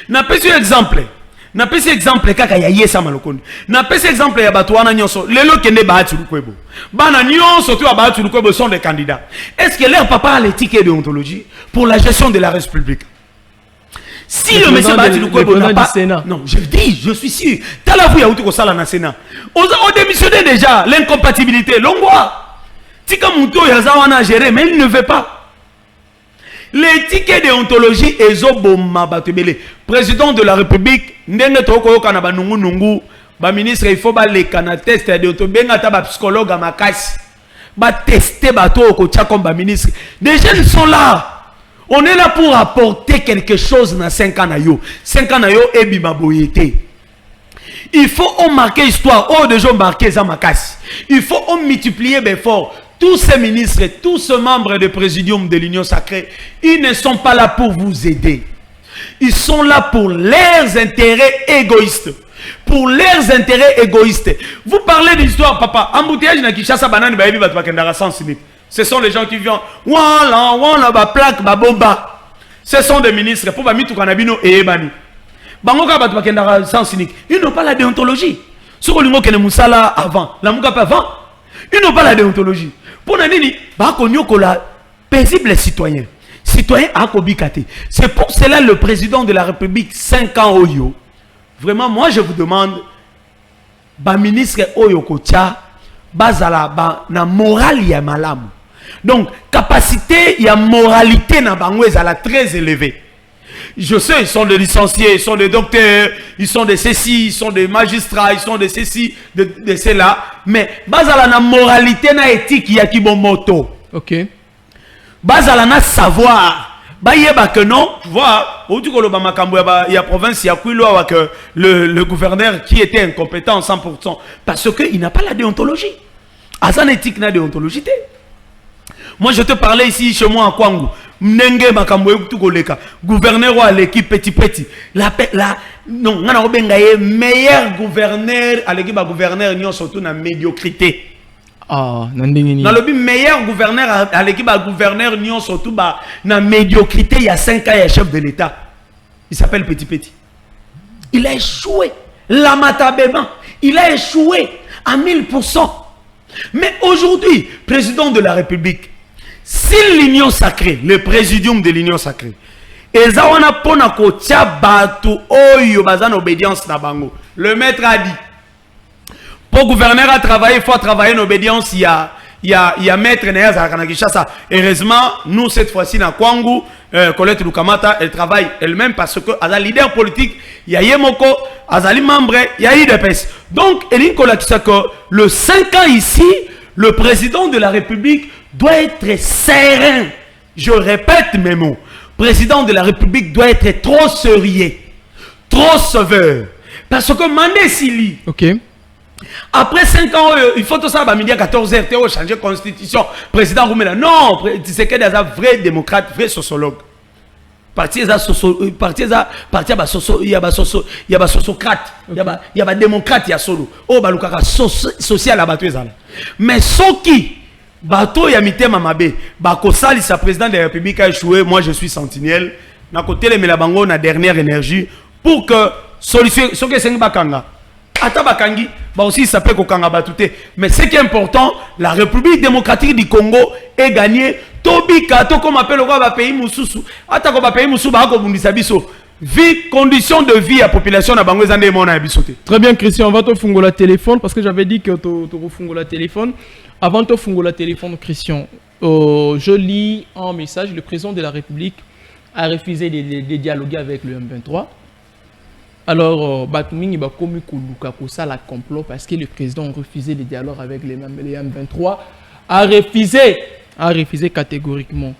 N'a pas eu exemple. N'a pas eu exemple kaka ya Yé Samalokonde. N'a pas eu exemple ya Batouana Nyonso. Les lots qui ne battent sur le Kwebo. Bana Nyonso surtout à battre sur le Kwebo sont des candidats. Est-ce que leur papa a l'éthique et déontologie pour la gestion de la République? Si le monsieur Battu Lukwebo n'a pas... Non, je dis, je suis sûr. T'as la vouille à Outou Sala na Sénat. On démissionné déjà l'incompatibilité. L'ongwa. Tika Mouto Yazawana a géré, mais il ne veut pas. L'éthique et déontologie Ezoboma Batubele. Président de la République, Ndenge Toko Kanaba Nungu Nungu, ba ministre, il faut ba les canatestes de déontologie, ba psychologue à Makasi, ba tester bateau comme ba ministre. Des jeunes sont là. On est là pour apporter quelque chose dans 5 ans. 5 ans et bimaboyete. Il faut marquer l'histoire. Oh, déjà marquer Zamakasi. Il faut multiplier l'effort. Tous ces ministres, tous ces membres du présidium de l'Union sacrée, ils ne sont pas là pour vous aider. Ils sont là pour leurs intérêts égoïstes. Pour leurs intérêts égoïstes. Vous parlez de l'histoire, papa. Embouteillage na Kinshasa banane baebi bat bakendara sans limite. Ce sont les gens qui viennent. Wala ba plaque ba bomba. Ce sont des ministres pour ba mitu kanabino et ebani. Bangoka bat bakendara sans cynique. Ils n'ont pas la déontologie. Sur le mot que les moussala avant, la mouka pas avant. Ils n'ont pas la déontologie. Pour nani ba konyo kola paisible citoyen. Citoyen a kobikate. C'est pour cela le président de la République 5 ans oyo. Vraiment moi je vous demande ba ministre oyo kocha bazala ba na morale ya malamu. Donc capacité ya moralité na bango ezala très élevée. Je sais, ils sont des licenciés, ils sont des docteurs, ils sont des ceci, ils sont des magistrats, ils sont des ceci, de cela. Mais bazala na moralité na éthique ya kibomoto. OK. Bazala na savoir. Bayeba que non, tu vois, au du koloba makambo ya province ya Kwilo avec le gouverneur qui était incompétent 100% parce que il n'a pas la déontologie. Azan éthique na déontologie. Moi je te parlais ici chez moi à Kwangu. Mnenge makambo tu koleka. Gouverneur à l'équipe petit. Non, on a meilleur gouverneur à l'équipe gouverneur ni surtout na médiocrité. Ah, nandengini. Dans le but meilleur gouverneur à l'équipe à gouverneur Nyon surtout bah na médiocrité il y a 5 ans il y a chef de l'État. Il s'appelle Petit Petit. Il a échoué. Lamata Béban, il a échoué à 1000%. Mais aujourd'hui, président de la République, si l'union sacrée, le présidium de l'union sacrée, ezawana pona ko tia batu oyo bazan obédience na bango. Le maître a dit pour gouverneur à travailler, il faut travailler en obédience. Il y a maître Naya Kinshasa. Heureusement, nous cette fois-ci na Kwangu, Colette Lukamata, elle travaille elle-même parce que à la leader politique, il y a Yemoko, Azali membre, il y a IDPS. Donc, Eline Kolakisa que le 5 ans ici, le président de la République doit être serein. Je répète mes mots. Président de la République doit être trop sérieux, trop sauveur. Parce que Mandé Sili, ok. Après 5 ans, il faut tout ça, à midi à 14h, tu as changé la constitution. Président Roumela, non, c'est qu'il y a un vrai démocrate, vrai sociologue. Parti il y a sociocrate, il y a démocrate, il y a solo. Oh, balukaka social à battre. Mais ce qui, bateau ya mitema mabe, bakosali sa président de la République a échoué, moi je suis sentinelle. Na côté le melabango na dernière énergie pour que solution ce que c'est bakanga. Atabakangi, bah aussi ça peut kokanga batute. Mais ce qui est important, la République démocratique du Congo est gagnée. Tobika, to comme appelle le roi pays mususu. Atako ba pays mususu ba ko bundisa biso. Vie, conditions de vie à population na bango zande mona bisote. Très bien Christian, on va te fungo la téléphone parce que j'avais dit que tu fungo la téléphone. Avant de fungo la téléphone Christian, je lis un message, le président de la République a refusé de dialoguer avec le M23. Alors, Batming va commis ça la complot parce que le président a refusé le dialogue avec les M23, a refusé catégoriquement.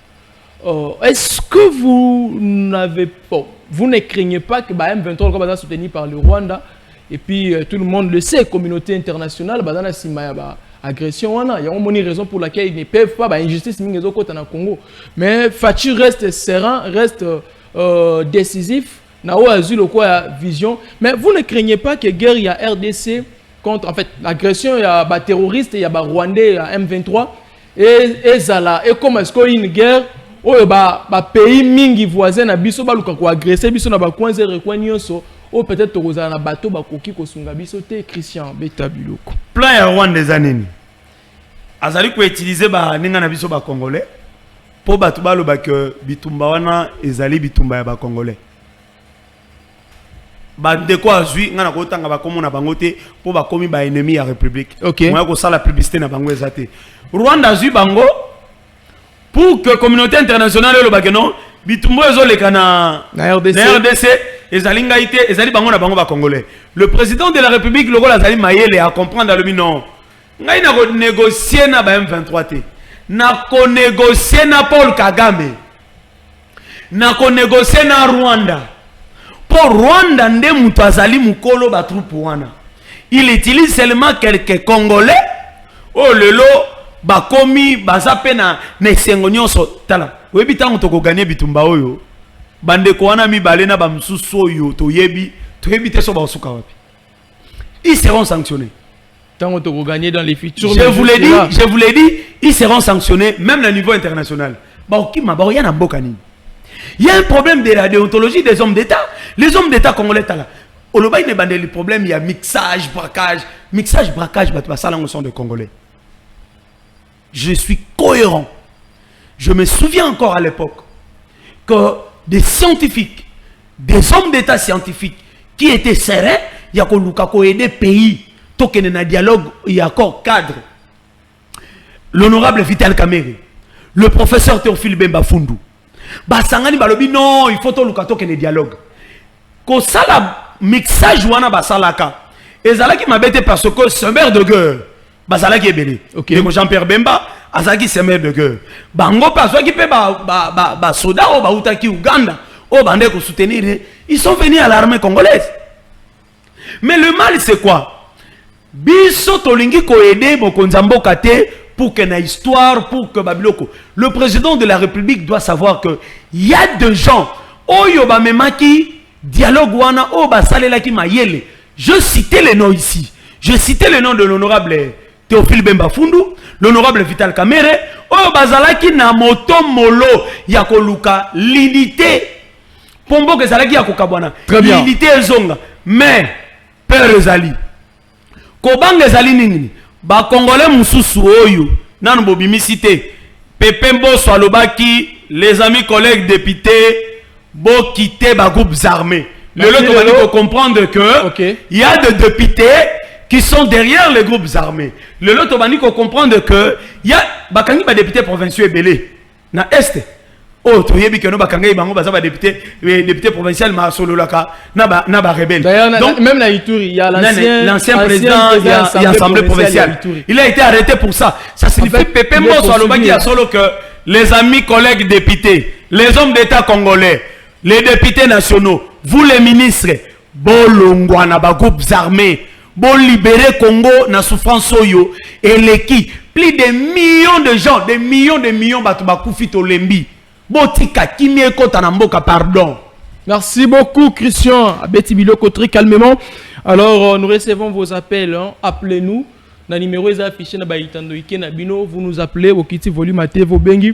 Est-ce que vous n'avez pas, vous ne craignez pas que M23 va soutenu par le Rwanda et puis tout le monde le sait, communauté internationale, agression, il y a une raison pour laquelle ils ne peuvent pas, injustice au Congo. Mais Fachi reste serein, reste décisif. Vision. Mais vous ne craignez pas que guerre, il y a RDC contre, en fait, l'agression, il y a des terroristes, il y a des Rwandais, il y a M23, et Zala. Et comme est-ce qu'il y a une guerre, où il y a pays mingi voisins, biso ba luka ko agresser, biso na ba coinze rekwanyonso, ou peut-être que vous avez un bateau, bakoki ko sunga biso te Christian Beta Biloko. Plein ya Rwanda des années. Azali ko utiliser ba ninga na biso ba congolais pour batu ba lo ba que bitumba wana ezali bitumba ya ba congolais. De quoi azui ngana ko tanga ba komo na bangote pour ba komi ba ennemi ya république. OK. Moi ko sala publicité na bango ezate. Rwanda azui bango pour que communauté internationale lo ba que non bitumbo ezo leka na RDC ezali ngaite ezali bango na bango ba congolais. Le président de la République logo la zali mayele à comprendre le non. Ngai na ko négocier na ba M23 te. Na ko négocier na Paul Kagame. Na ko négocier na Rwanda. Pour Rwanda nde mutu azali mukolo ba troupe wana. Il utilise seulement quelques Congolais. Oh lelo ba komi baza pe na nesengo nyonso tala. Webi tango toko gagner bitumba oyo. Bande ko wana mibale na ba msusu oyo toyebi te so ba suka wapi. Ils seront sanctionnés. Tango toko gagner dans les futurs. Je vous l'ai dit, ils seront sanctionnés même au niveau international. Ba okima ba yana mboka nini. Il y a un problème de la déontologie des hommes d'État. Les hommes d'État congolais, au Loba, il y a des problèmes, il y a mixage, braquage. Mixage, braquage, ça sont des Congolais. Je suis cohérent. Je me souviens encore à l'époque que des scientifiques, des hommes d'État scientifiques qui étaient sereins, il y a des pays, tant qu'il y a un dialogue, il y a encore cadre. L'honorable Vital Kamerhe, le professeur Théophile Bemba Fundu, basangani balobi non il faut to lukato que le dialogue ko sala mixage wana basalaka ezalaki mabete parce que semeur de guerre basalaki ebele. OK, Jean-Pierre Bemba azaki semeur de guerre bango paswaki pe ba soda o ba utaki Uganda o bande ko soutenir, ils sont venus à l'armée congolaise. Mais le mal c'est quoi? Biso tolingi ko aider mokonza mboka te pour que na histoire, pour que Babiloko. Le président de la République doit savoir que il y a des gens, oyo ba memaki dialogue wana o ba salela ki mayele. Je citais les noms ici. Je citais le nom de l'honorable Théophile Bemba Fundu. l'honorable Vital Kamerhe, oyo bazalaki na moto molo ya koluka l'unité. Pombo ke zalaki ya kokabwana. L'unité ezonga. Mais père ezali. Kobanga ezali nini? Ba Congolais mususu oyo nanu bobimisi te. Pepe Mbosso alobaki les amis collègues députés bo quitter ba groupes armés. Le lot on va comprendre que il y a des députés qui sont derrière les groupes armés. Le lot on va comprendre que il y a bakangi ba députés provinciaux belé na est. Oh, tu yebi que no bakangi bango baza ba député provincial ma solo laka na ba rebelle. Donc même na Ituri, il y a l'ancien président il y a l'assemblée provinciale. Il a été arrêté pour ça. Ça signifie Pepe Mbosso alobaki ya solo que les amis collègues députés, les hommes d'État congolais, les députés nationaux, vous les ministres, bolongwa na ba groupes armés, bon libérer Congo na souffrance oyo et l'équipe, plus de millions de gens, des millions batu bakufi to lembi. Botika kimie kota na mboka, pardon. Merci beaucoup Christian Abeti Biloko, très calmement. Alors nous recevons vos appels, hein. Appelez-nous. Le numéro est affiché dans na bino, vous nous appelez au kiti volume à TV Bengi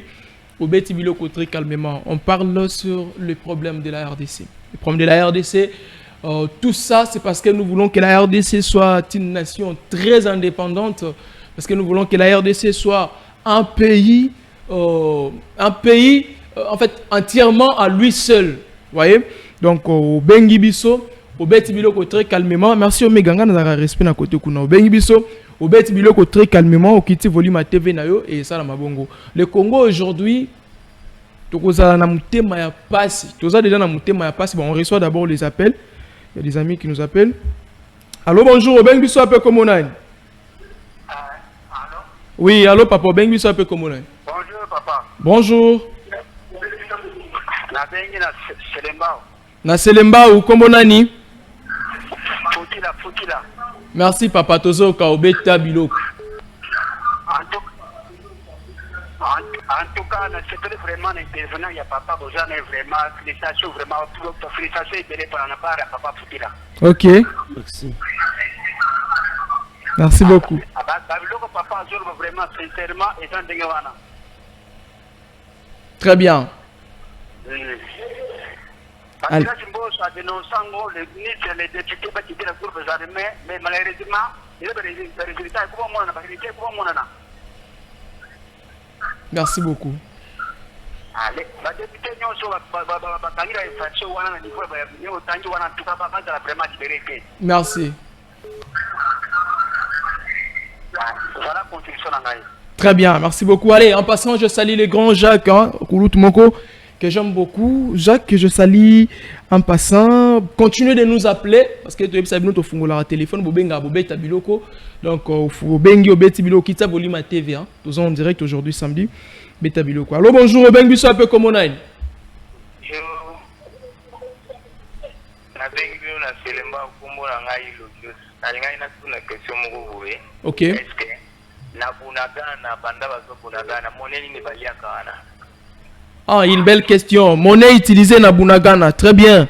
au Beti Biloko, très calmement. On parle sur le problème de la RDC. Le problème de la RDC, tout ça c'est parce que nous voulons que la RDC soit une nation très indépendante, parce que nous voulons que la RDC soit un pays en fait entièrement à lui seul. Voyez? Donc au Bengi Biso, au Beti Biloko, très calmement. Merci au Meganga na respect na côté kuna. Au Bengi Biso, au Beti Biloko, très calmement, au Kiti volume à TV nayo et ça la mabongo. Le Congo aujourd'hui, tokoza na mutema ya pasi. Toza déjà na mutema ya pasi. Bon, on reçoit d'abord les appels. Il y a des amis qui nous appellent. Allô, bonjour, au Bengi Biso un peu comme on a. Allô? Oui, allô papa, au Bengi Biso un peu comme on a. Bonjour papa. Bonjour. Na bengi na Selembao. Na Selembao, comment nani? Futila. Merci papa, tozo ka obeta biloko. En tout cas, c'est vraiment intervenant, il y a papa besoin vraiment félicitations vraiment félicitations et par la part à papa Futila. OK. Merci. Merci beaucoup. Biloko papa azur vraiment sincèrement et dans dengewana. Très bien. Parce que là, je a dénoncé les députés qui étaient la cour des armées, mais malheureusement, il y a des résultats. Merci beaucoup. Allez, les députés sont vraiment libérés. Merci. Voilà, construction en Aïe. Très bien, merci beaucoup. Allez, en passant, je salue les grands Jacques, Koulout Moko, que j'aime beaucoup. Jacques, que je salue en passant. Continuez de nous appeler, parce que tu sais, nous avons un téléphone, Bobenga, Bobeta Biloko. Donc, Bobengi, Obeti Biloko, Kita Bolima TV. Nous sommes en direct aujourd'hui, samedi. Beta Biloko. Allô, bonjour, Bobengi, ça peut comme on a. Ok. Ah, une belle question. Monnaie utilisée na Bunagana. Très bien.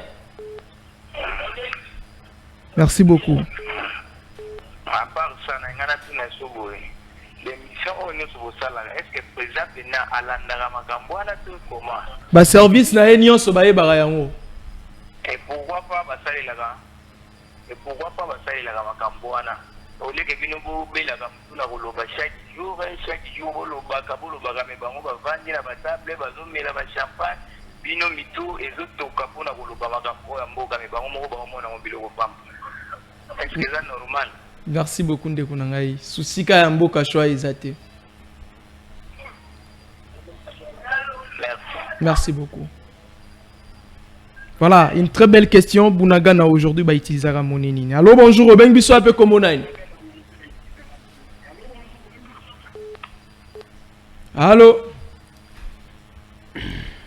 Merci beaucoup. À part ça, l'émission est-ce que président à la service na enyo sobaye barayango. Et pourquoi pas basali là? Et pourquoi pas basali là makamboana? Au lieu que bino bo bela ka mutuna koloba chaque jour boloba ka boloba me bango ba vandi na batable bazo mela ba champagne bino mitu ezoto ka pona koloba makambo ya mboka me bango moko ba mona mobilo ko pam. Est-ce que c'est normal? Merci beaucoup ndeko na ngai. Susika ya mboka shwa ezate. Merci beaucoup. Voilà, une très belle question. Bunagana aujourd'hui va utiliser la monnaie. Allô, bonjour, Obeng Bisso, un peu comme on a. Allô.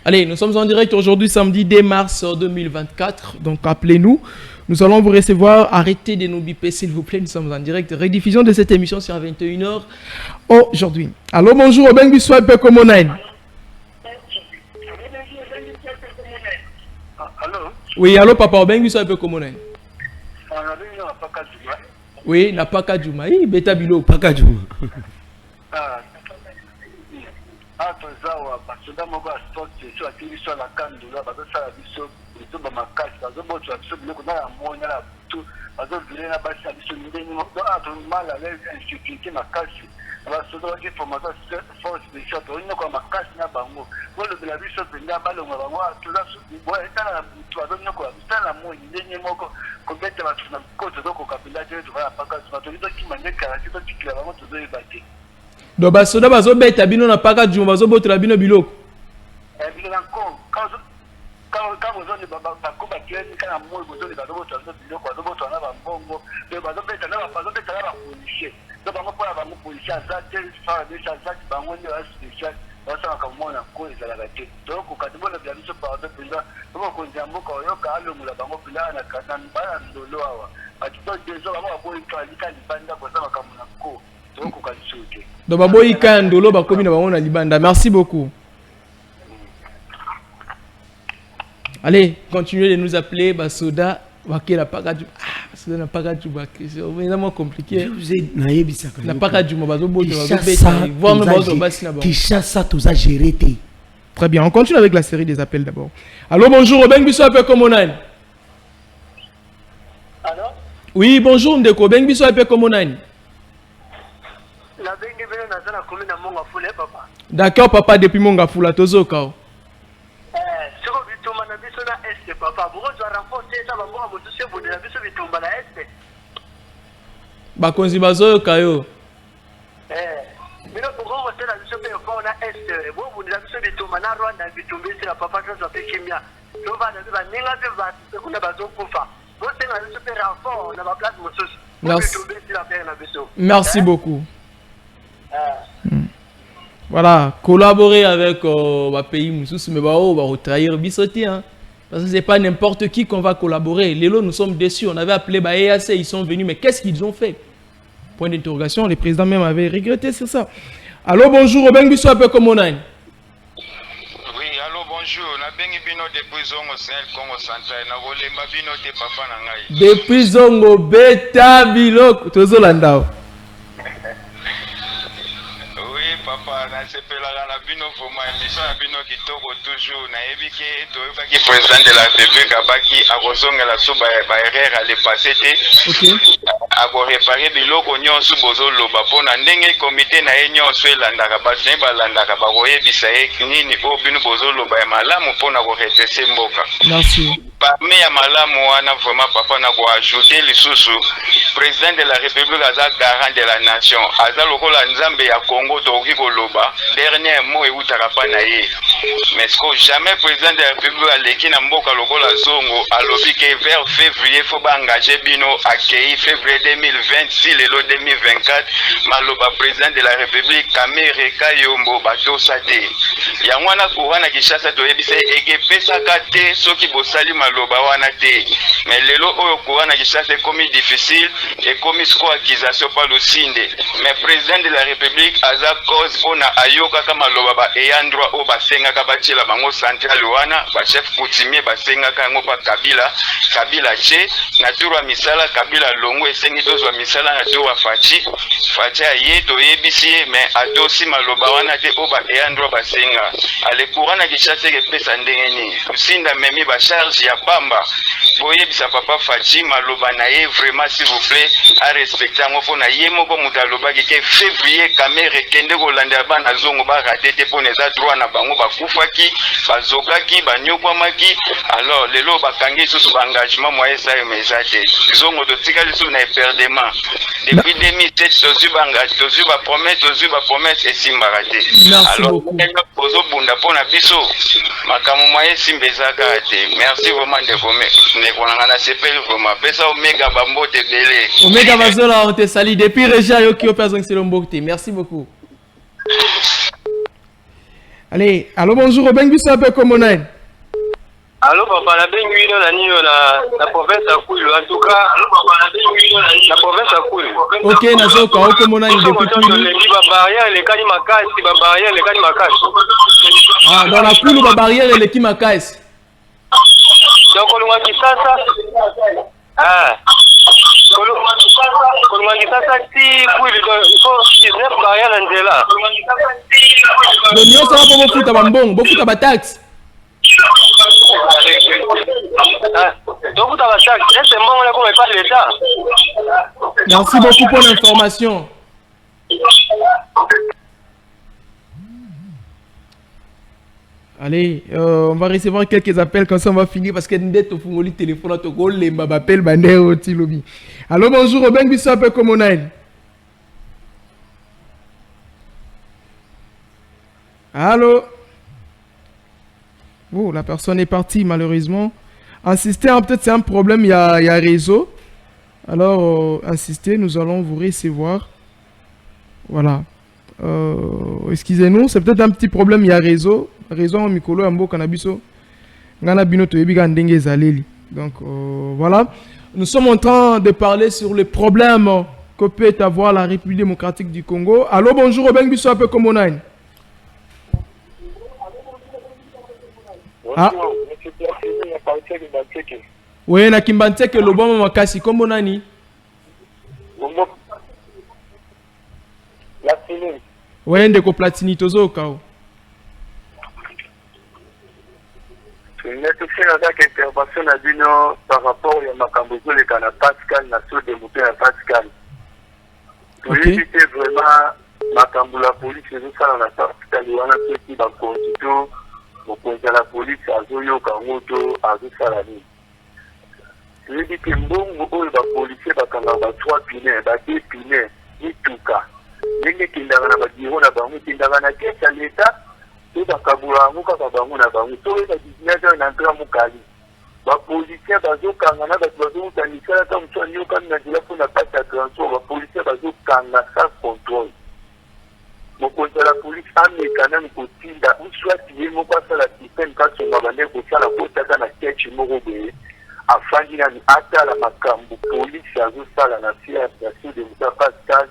Allez, nous sommes en direct aujourd'hui, samedi 2 mars 2024. Donc, appelez-nous. Nous allons vous recevoir. Arrêtez de nous biper, s'il vous plaît. Nous sommes en direct. Rediffusion de cette émission sur 21h aujourd'hui. Allô, bonjour, Obeng Bisso, un peu comme on a. Oui, allô papa, Obeng Bisso un peu comme on est. Oui, n'a pas qu'à Djouma. Oui, Beta Bilo. Pas qu'à Djouma. tozawa basoda moko ya sport so akili so la kandula bazosala biso biso makasi bazobotsa biso biloko na ya monya la butu bazovile na basi biso ndenge moko mal à l'aise insécurité makasi basoda baki formation force spéciale toyina kwa makasi na bango bolobela biso penga balonga bango toza boye etala butu azonyo kwa bitala moyi ndenge moko kobeta bato na koto zokoka pila te toza paka bato bizokima ndekala te totikila bango tozoyeba te. Donc basoda bazobeta bino na paka juma bazobotela bino biloko. Bino encore quand vous avez bakoba kieni kana moyi bozoli bazobotela biloko bazobotela na bambongo te bazobeta na policier. Donc bango pour bango policier azate fa de azate bango ni ba spécial basala kamona ko ezala te. Donc okatibona bya biso pardon penda donc konja mboka oyoka alomula bango bila na kana mbala ndolo awa. Atito dezo bango aboyi kalika libanda bozama kamona ko. Donc okatisuke. Donc baboyi kandolo bakomi na bango na libanda. Merci beaucoup. Allez, continuez de nous appeler basoda wakela paka basoda na paka juba. C'est vraiment compliqué. Vous êtes naïbi ça. Na paka juba bazobota bazobeta. Voir même bazo basi na bango. Kisha ça tous a géré té. Très bien, on continue avec la série des appels d'abord. Allô, bonjour, Robin Bisso appelle comme on a. Allô? Oui, bonjour Ndeko, Ben Bisso appelle comme on a. D'accord, papa, depuis mon gafula, tozo kao. Bakonzi bazo kayo. Merci beaucoup. Voilà, collaborer avec le pays Moussous, mais on va trahir Bissotti. Hein. Parce que ce n'est pas n'importe qui qu'on va collaborer. Les lots, nous sommes déçus. On avait appelé EAC, ils sont venus, mais qu'est-ce qu'ils ont fait? Point d'interrogation, le président même avait regretté sur ça. Allô, bonjour, Robin Bissou, un peu comme on a. Oui, allô, bonjour. Depuis Zongo, Congo Central, depuis Zongo, Beta, Bilok, Tozolanda. Papa, na sepelaka na bino vraiment émission na bino kitoko toujours na yebiki toyebaki président de la République abaki akozongela so ba erreur à le passé te akoréparer biloko nyonso bozoloba mpona ndenge komite na ye nyonso elandaka bato naye balandaka bakoyebisa ye nini oyo bino bozoloba ya malamu mpona koretese mboka. Parmi ya malamu wana vraiment papa na koajouter lisusu président de la République aza garant de la nation aza lokola nzambe ya Congo tokoki koloba dernier mot eutaka pa na ye mais jamais président de la République aleki na mboka lokola zongo alobi ke vers février faut ba engager bino accueilli février 2026 lelo 2024 maloba président de la République Kamere Kayombo batosa te yango wana kurana Kinshasa toyebisa ekepesaka te soki bosali maloba wana te mais lelo oyo kurana Kinshasa ekomi difficile ekomi siko accusation pa lusinde mais président de la République aza cause pona ayoka kama maloba ba eyandroit o basengaka batiela bango central wana ba chef coutumier basengaka yango pa Kabila che na turwa misala Kabila longo esengi tozwa misala na turwa Fachi ye toyebisi mais adosi maloba wana te o ba eyandroit basenga ale kurana Kinshasa kepesa ndenge nini lusinda memi ba charge ya pamba boyebisa papa Fachi maloba na ye vraiment s'il vous plaît a respecter yango pona ye moko mutu alobaki ke février Kamere kende kolanda bana zongo ba raté te pona eza droit na bango bakufaki bazokaki banyokwamaki alors lelo bakangi susu ba engagement moyen ça eza te zongo totikali susu na eperdement depuis 2007 tozu ba promesse esimbaka te alors ozobunda pona biso makambo moyen simba ezaka te merci vraiment ndeko nanga na sepeli vraiment pesa omega bambote belé omega bazola on te salue depuis Régia Yoki Opération Selombote. Merci beaucoup. Allez, allô bonjour Robin Bisso un peu comme on a. Allô papa la bengi na province à Kouilou en tout cas la province à Kouilou. OK na soka o comme on a depuis les barrières les kani makasi ba barrière les kani makasi. Ah dans la Kouilou ba barrière les ki makasi. Donc on va Kinshasa. Ah kolongisa sati kuili il faut 19 barrières na nzela donc nyonso wana mpo bofuta bambongo bofuta bataxe tofuta bataxe ese mbongo na koma epa l'état. Merci beaucoup pour l'information. Allez, on va recevoir quelques appels, comme ça on va finir parce que nous avons fait le téléphone à Togo, les m'appellent Bandero Tilobi. Allô, bonjour, Robin Bissou, appelle comme on a. Allô? Oh, la personne est partie malheureusement. Insister, peut-être c'est un problème, il y a réseau. Alors, insistez, nous allons vous recevoir. Voilà. Excusez-nous, c'est peut-être un petit problème, il y a réseau. Réseau, Mikolo, Ambo, Cannabiso. Donc, voilà. Nous sommes en train de parler sur les problèmes que peut avoir la République démocratique du Congo. Allô, bonjour, Robin Bissou, un peu comme on a. Ah. Oui, na Kimbanteke, le bon makasi, comme on a ni. Oui, ndeko platini tozo kao. Intervention na bino par rapport à makambo le kana Pascal na so de mouté à Pascal. Oui, c'était vraiment makambo la police et ça na Pascal wana qui ba constitution au la police azoyo kangoto azosala ni. Oui, que mbongo oyo ba policier bakanga ba 3 pinets, ba 2 pinets, ni tuka. Ndenge kindanga na ba biro na bango kindanga na kesa l'État. Tout bakabula ngo kaka bango na bango. To eza 19h na ntra mukali. Ba policier bazokanga na bato bazokutanisala ta mtu anyoka na nzela mpona pasi ya transport. Ba policier bazokanga sans contrôle. Mokonzi la police amekana mikotinda uswati ye moko asala système kasonga bande kosala kotaka na sketch moko boye afandi nani atala makambo polisi azosala na siasa de Moussa Pascal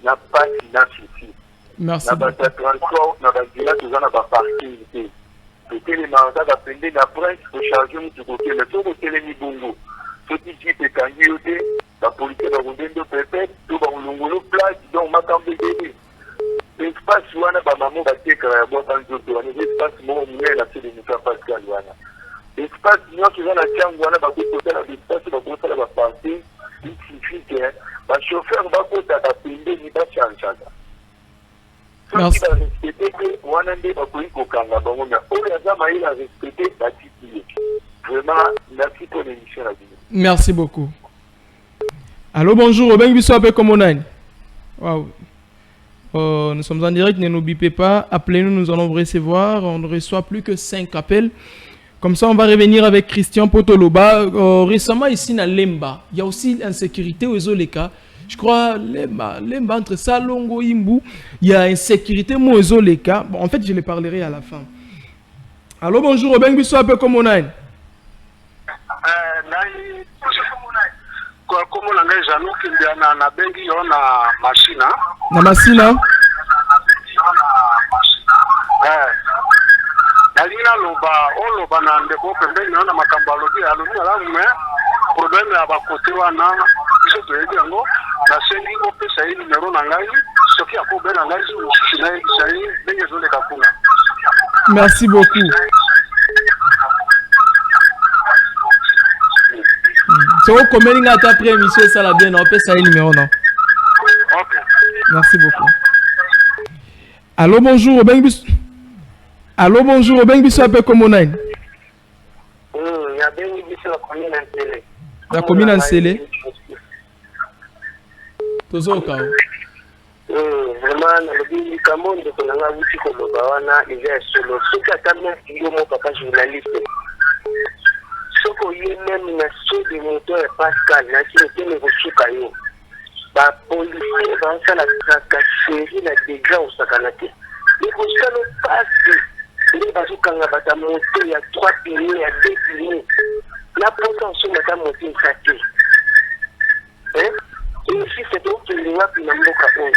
na pasi na sufi. Merci. Na bata transport na bazila tozana ba parking te. Peut-être manda ba pende na prince pour charger mutu côté mais to côté les bongo. Soti jipe kangi yote ba policier ba rondendo pepe to ba ngolongolo place donc makambo bébé. Espace wana ba maman ba teka ya bota nzoto wana espace mo mwe na tele Moussa Pascal wana. Espace nyoki wana changu wana ba kutota na espace ba kutota ba parking. Il suffit que ba chauffeur ba kota ba pende ni ba chanchaka. Merci. Merci beaucoup. Allô, bonjour, Robin Bissou, appelle comme on a. Wow. Nous sommes en direct, ne nous bipez pas. Appelez-nous, nous allons vous recevoir. On ne reçoit plus que 5 appels. Comme ça, on va revenir avec Christian Potoloba. Récemment, ici, à Lemba, il y a aussi l'insécurité aux Zoleka. Je crois, Lemba entre Salongo, Imbu, il y a insécurité, Mozo, les cas. Bon, en fait, je les parlerai à la fin. Allô, bonjour, Robin Bissou, un peu comme on a. Comme on a déjà nous qui na bengi on a machine. Na machine. Alina loba na ndeko pembeni na makambo alobi ala mume problème ya bakote wana iso toyebi yango na sengi opesa hii numero na ngai soki akobe na ngai sai ndenge zoleka kuna. Merci beaucoup. So comment il a été après émission ça la bien on peut ça numéro non. OK. Merci beaucoup. Allô bonjour Robin Bissou. Allô bonjour Robin Bissou appelle comme on a. Ya Ben Bissou la commune en télé. La commune en télé. Tozo ka. Vraiment le bi kamondo ko nga wuti ko lobawana eza solo suka kama ndio mo papa journaliste. Soko ye même na so de moteur Pascal na ki tene ko suka yo. Ba policier ba sala tracasserie na dégâts au sakanate. Ni ko sala passe. Les bazokanga bata moteur ya 3 piliers ya 2 piliers. La potence na ta moteur saké. Et si c'est donc que les wapi na mboka on.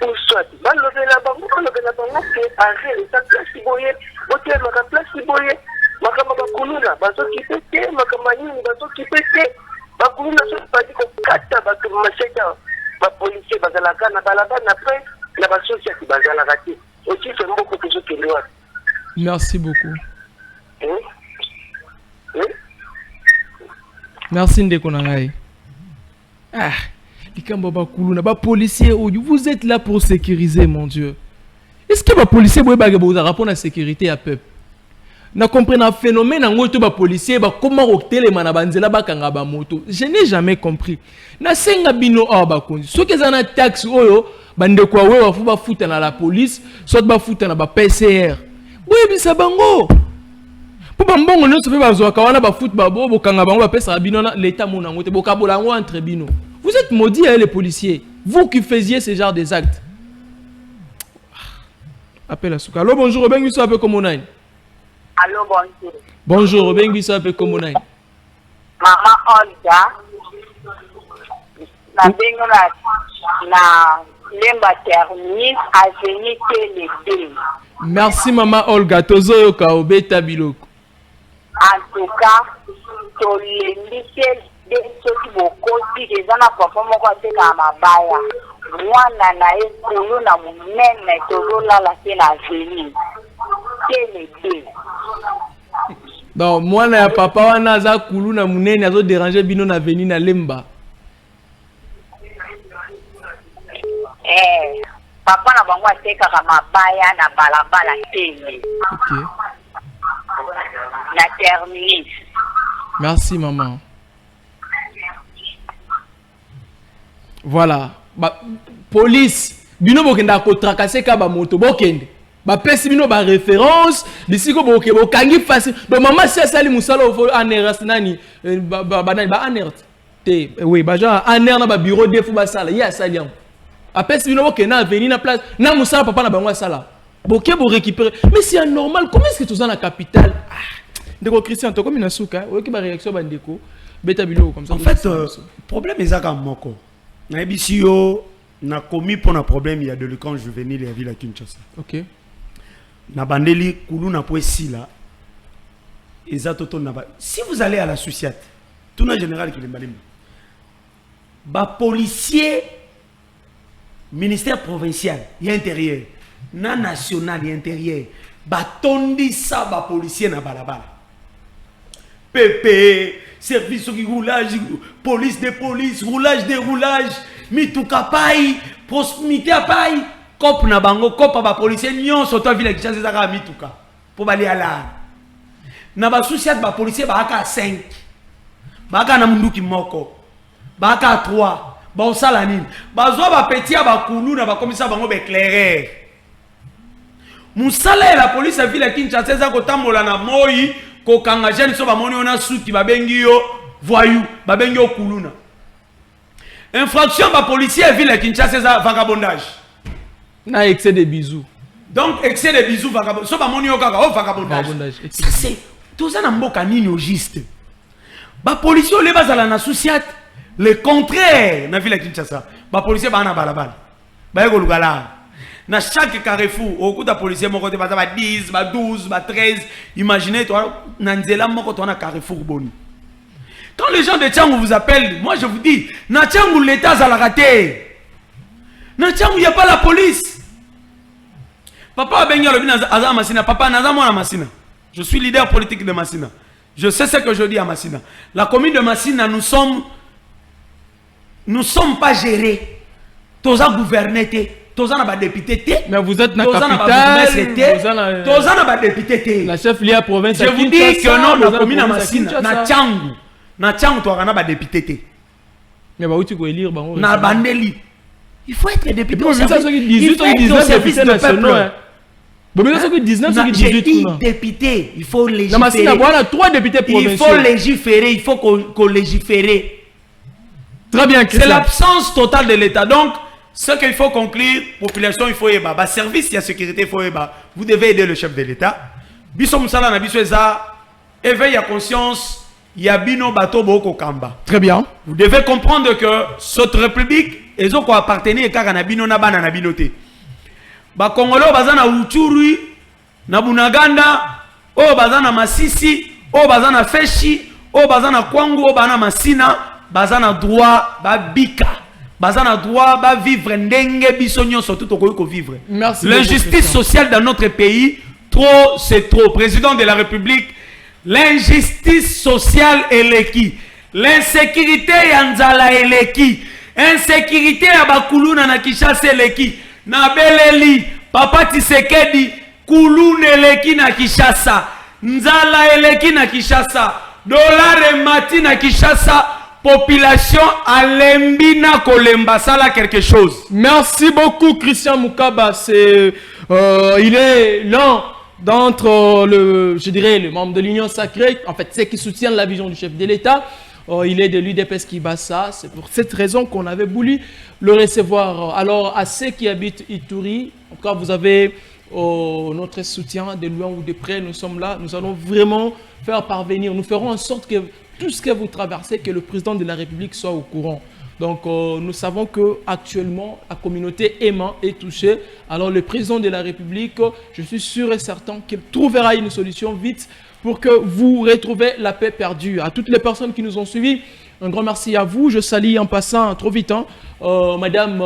Ou soit balobela bango que arrête sa place boye, hôtel ma place boye. Makamba bakuluna bazoki pete, makamba nini bazoki pete. bakuluna so badi kokata bato maseka bapolisier bazalaka na balabala na pe na basociété bazalaka te aussi c'est beaucoup de choses qui doivent. Merci beaucoup. Merci Ndeko Nangai. Ah, likambo bakuluna ba policier, vous êtes là pour sécuriser, mon Dieu. Est-ce que ba policier boye ba rapport à sécurité à peuple? Na comprendre un phénomène en auto ba policier ba comment octele mana banzela ba kanga ba moto. Je n'ai jamais compris. Na senga bino ba konzi. So que zana taxe oyo bande kwa we wafu ba futa na la police, soit ba futa na ba PCR. Boye bisa bango. Pour bambongo nyonso pe bazwa kawana ba foot ba bo kanga bango ba pesa bino na l'état mona ngote bokabola ngo entre bino. Vous êtes maudits les policiers. Vous qui faisiez ce genre des actes. Appelle à Souka. Allô, bonjour, Robin Guisso, un peu comme on a. Allô, bonjour. Bonjour, Robin Guisso, un peu comme on a. Maman Olga, na lemba termine a venu les deux. Merci, maman Olga. Tozo yoka obeta biloko. En tout cas, to l'embissel de ceux qui bokosi les ana papa moko ateka mabaya. Mwana na ekulu na munene tozola la te na veni. Tele. Donc mwana ya papa wana za kulu na munene azo déranger bino na veni na lemba. Papa na bango ateka mabaya na balabala tele. OK. Na terminus. Merci maman. Voilà. Police bino bokenda ko tracasser ka ba moto bokende ba pesi bino ba référence d'ici ko bokangi facile donc maman si asali musala au anert nani ba anert te oui ba genre anert na ba bureau de fou ba sala ya sali am a pesi bino bokenda venir na place na musala papa na bango sala boké bo récupérer mais c'est normal comment est-ce que tu es dans la capitale ndeko Christian to comme na souka oki ba réaction ba ndeko beta bilo comme ça en fait problème ezaka moko na ebisio na commis pour un problème il y a de l'école juvénile et la ville à Kinshasa. OK. Na bandeli kulu na poesi là. Ezatoto na ba. Si vous allez à la Société, tout le général qui est ba policier ministère provincial y intérieur, na national y intérieur, ba tondi sa ba policier na balabala. PP, service de roulage, police de police, roulage de roulage. Mituka pai, proximité à pai, cop na bango, cop ba policier nyon soto ville qui chasse zaka mituka. Pour aller à la. Na ba société ba policier ba aka 5. Ba aka na munduki moko. Ba aka 3. Ba osala nini. Ba zo ba petit ba kulu na ba commissaire bango ba éclairer. Musala la police à ville qui chasse zaka kotambola na moi ko kanga jeune so ba moni ona suki ba bengi yo voyou, ba bengi yo kuluna. Infraction par policier ville à Kinshasa c'est vagabondage. Na excès de bisous. Donc excès de bisous vagabondage. So ba moni okaka oh vagabondage. Ça c'est tout ça na mboka nini au juste. Ba policier le bazala na société le contraire na ville à Kinshasa. Ba policier ba na balabala. Ba yeko lugala. Na chaque carrefour au coup de policier moko te ba 10, ba 12, ba 13. Imaginez toi na nzela moko to na carrefour boni. Quand les gens de Tchangou vous appellent, moi je vous dis, na Tchangou l'État a la raté. Na Tchangou il n'y a pas la police. Papa a baigné le bin à Massina. Papa n'a pas Massina. Je suis leader politique de Massina. Je sais ce que je dis à Massina. La commune de Massina, nous sommes pas gérés. Tous en gouvernés. Tous en a député. Mais vous êtes dans la capitale. Tous en a député. La chef liée à province. Je vous dis que non, la commune de Massina, na Tchangou. Na Tchangou, tu as un député. Mais où tu peux élire na bandeli. Il faut être député. Il faut être au service du peuple. Député, il faut légiférer. Il y a 3 députés provinciaux. Il faut légiférer, il faut qu'on légifère. Très bien, c'est l'absence totale de l'État. Donc, ce qu'il faut conclure, population, il faut y avoir. Service, il y a sécurité, il faut y avoir. Vous devez aider le chef de l'État. Biso Moussala na biso eza, éveil à conscience. Il y a bino bateau boko kamba. Très bien. Vous devez comprendre que cette république, ils ont appartenu à bino na bana na binote. Ba Congolais bazana Uturi, na Bunaganda, o bazana Masisi, o bazana Feshi, o bazana Kwangu, o bazana Masina, bazana droit ba bika bazana droit ba vivre ndenge bisonyo surtout ko vivre. L'injustice sociale dans notre pays, trop c'est trop. Président de la République, l'injustice sociale eleki, l'insécurité yanzala eleki, insécurité ya bakuluna na Kinshasa eleki, na beleli Papa Tshisekedi kulune eleki na Kinshasa, nzala eleki na Kinshasa, dollar mati na Kinshasa, population alembina kolemba sala quelque chose. Merci beaucoup Christian Moukaba, il est l'un d'entre je dirais les membres de l'Union sacrée, en fait ceux qui soutiennent la vision du chef de l'État. Il est de l'UDPS Kibassa, c'est pour cette raison qu'on avait voulu le recevoir. Alors à ceux qui habitent Ituri, en tout cas vous avez notre soutien de loin ou de près, nous sommes là, nous allons vraiment faire parvenir, nous ferons en sorte que tout ce que vous traversez, que le président de la République soit au courant. Donc nous savons que actuellement la communauté aimant est touchée. Alors le président de la République, je suis sûr et certain qu'il trouvera une solution vite pour que vous retrouviez la paix perdue. À toutes les personnes qui nous ont suivis, un grand merci à vous. Je salue en passant trop vite Madame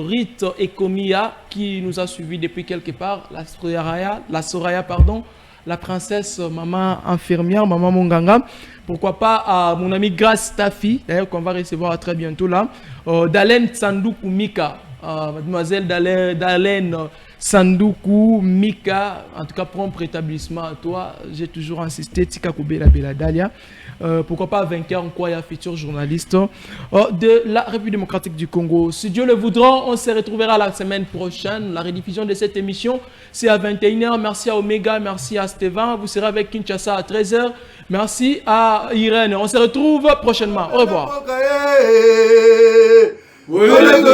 Rite Ekomia qui nous a suivis depuis quelque part, la Soraya, pardon, la princesse, maman infirmière, maman Monganga. Pourquoi pas à mon ami Grace Tafi, d'ailleurs qu'on va recevoir très bientôt là. Dalen Sandoukou Mika, mademoiselle Dalen Sandoukou Mika, en tout cas prompt rétablissement à toi. J'ai toujours insisté, Tika Koubela Bela Dalia. Pourquoi pas vainqueur Nkwaya, futur journaliste de la République démocratique du Congo. Si Dieu le voudra, on se retrouvera la semaine prochaine. La rediffusion de cette émission, c'est à 21h. Merci à Omega, merci à Stéphane. Vous serez avec Kinshasa à 13h. Merci à Irène. On se retrouve prochainement. Au revoir.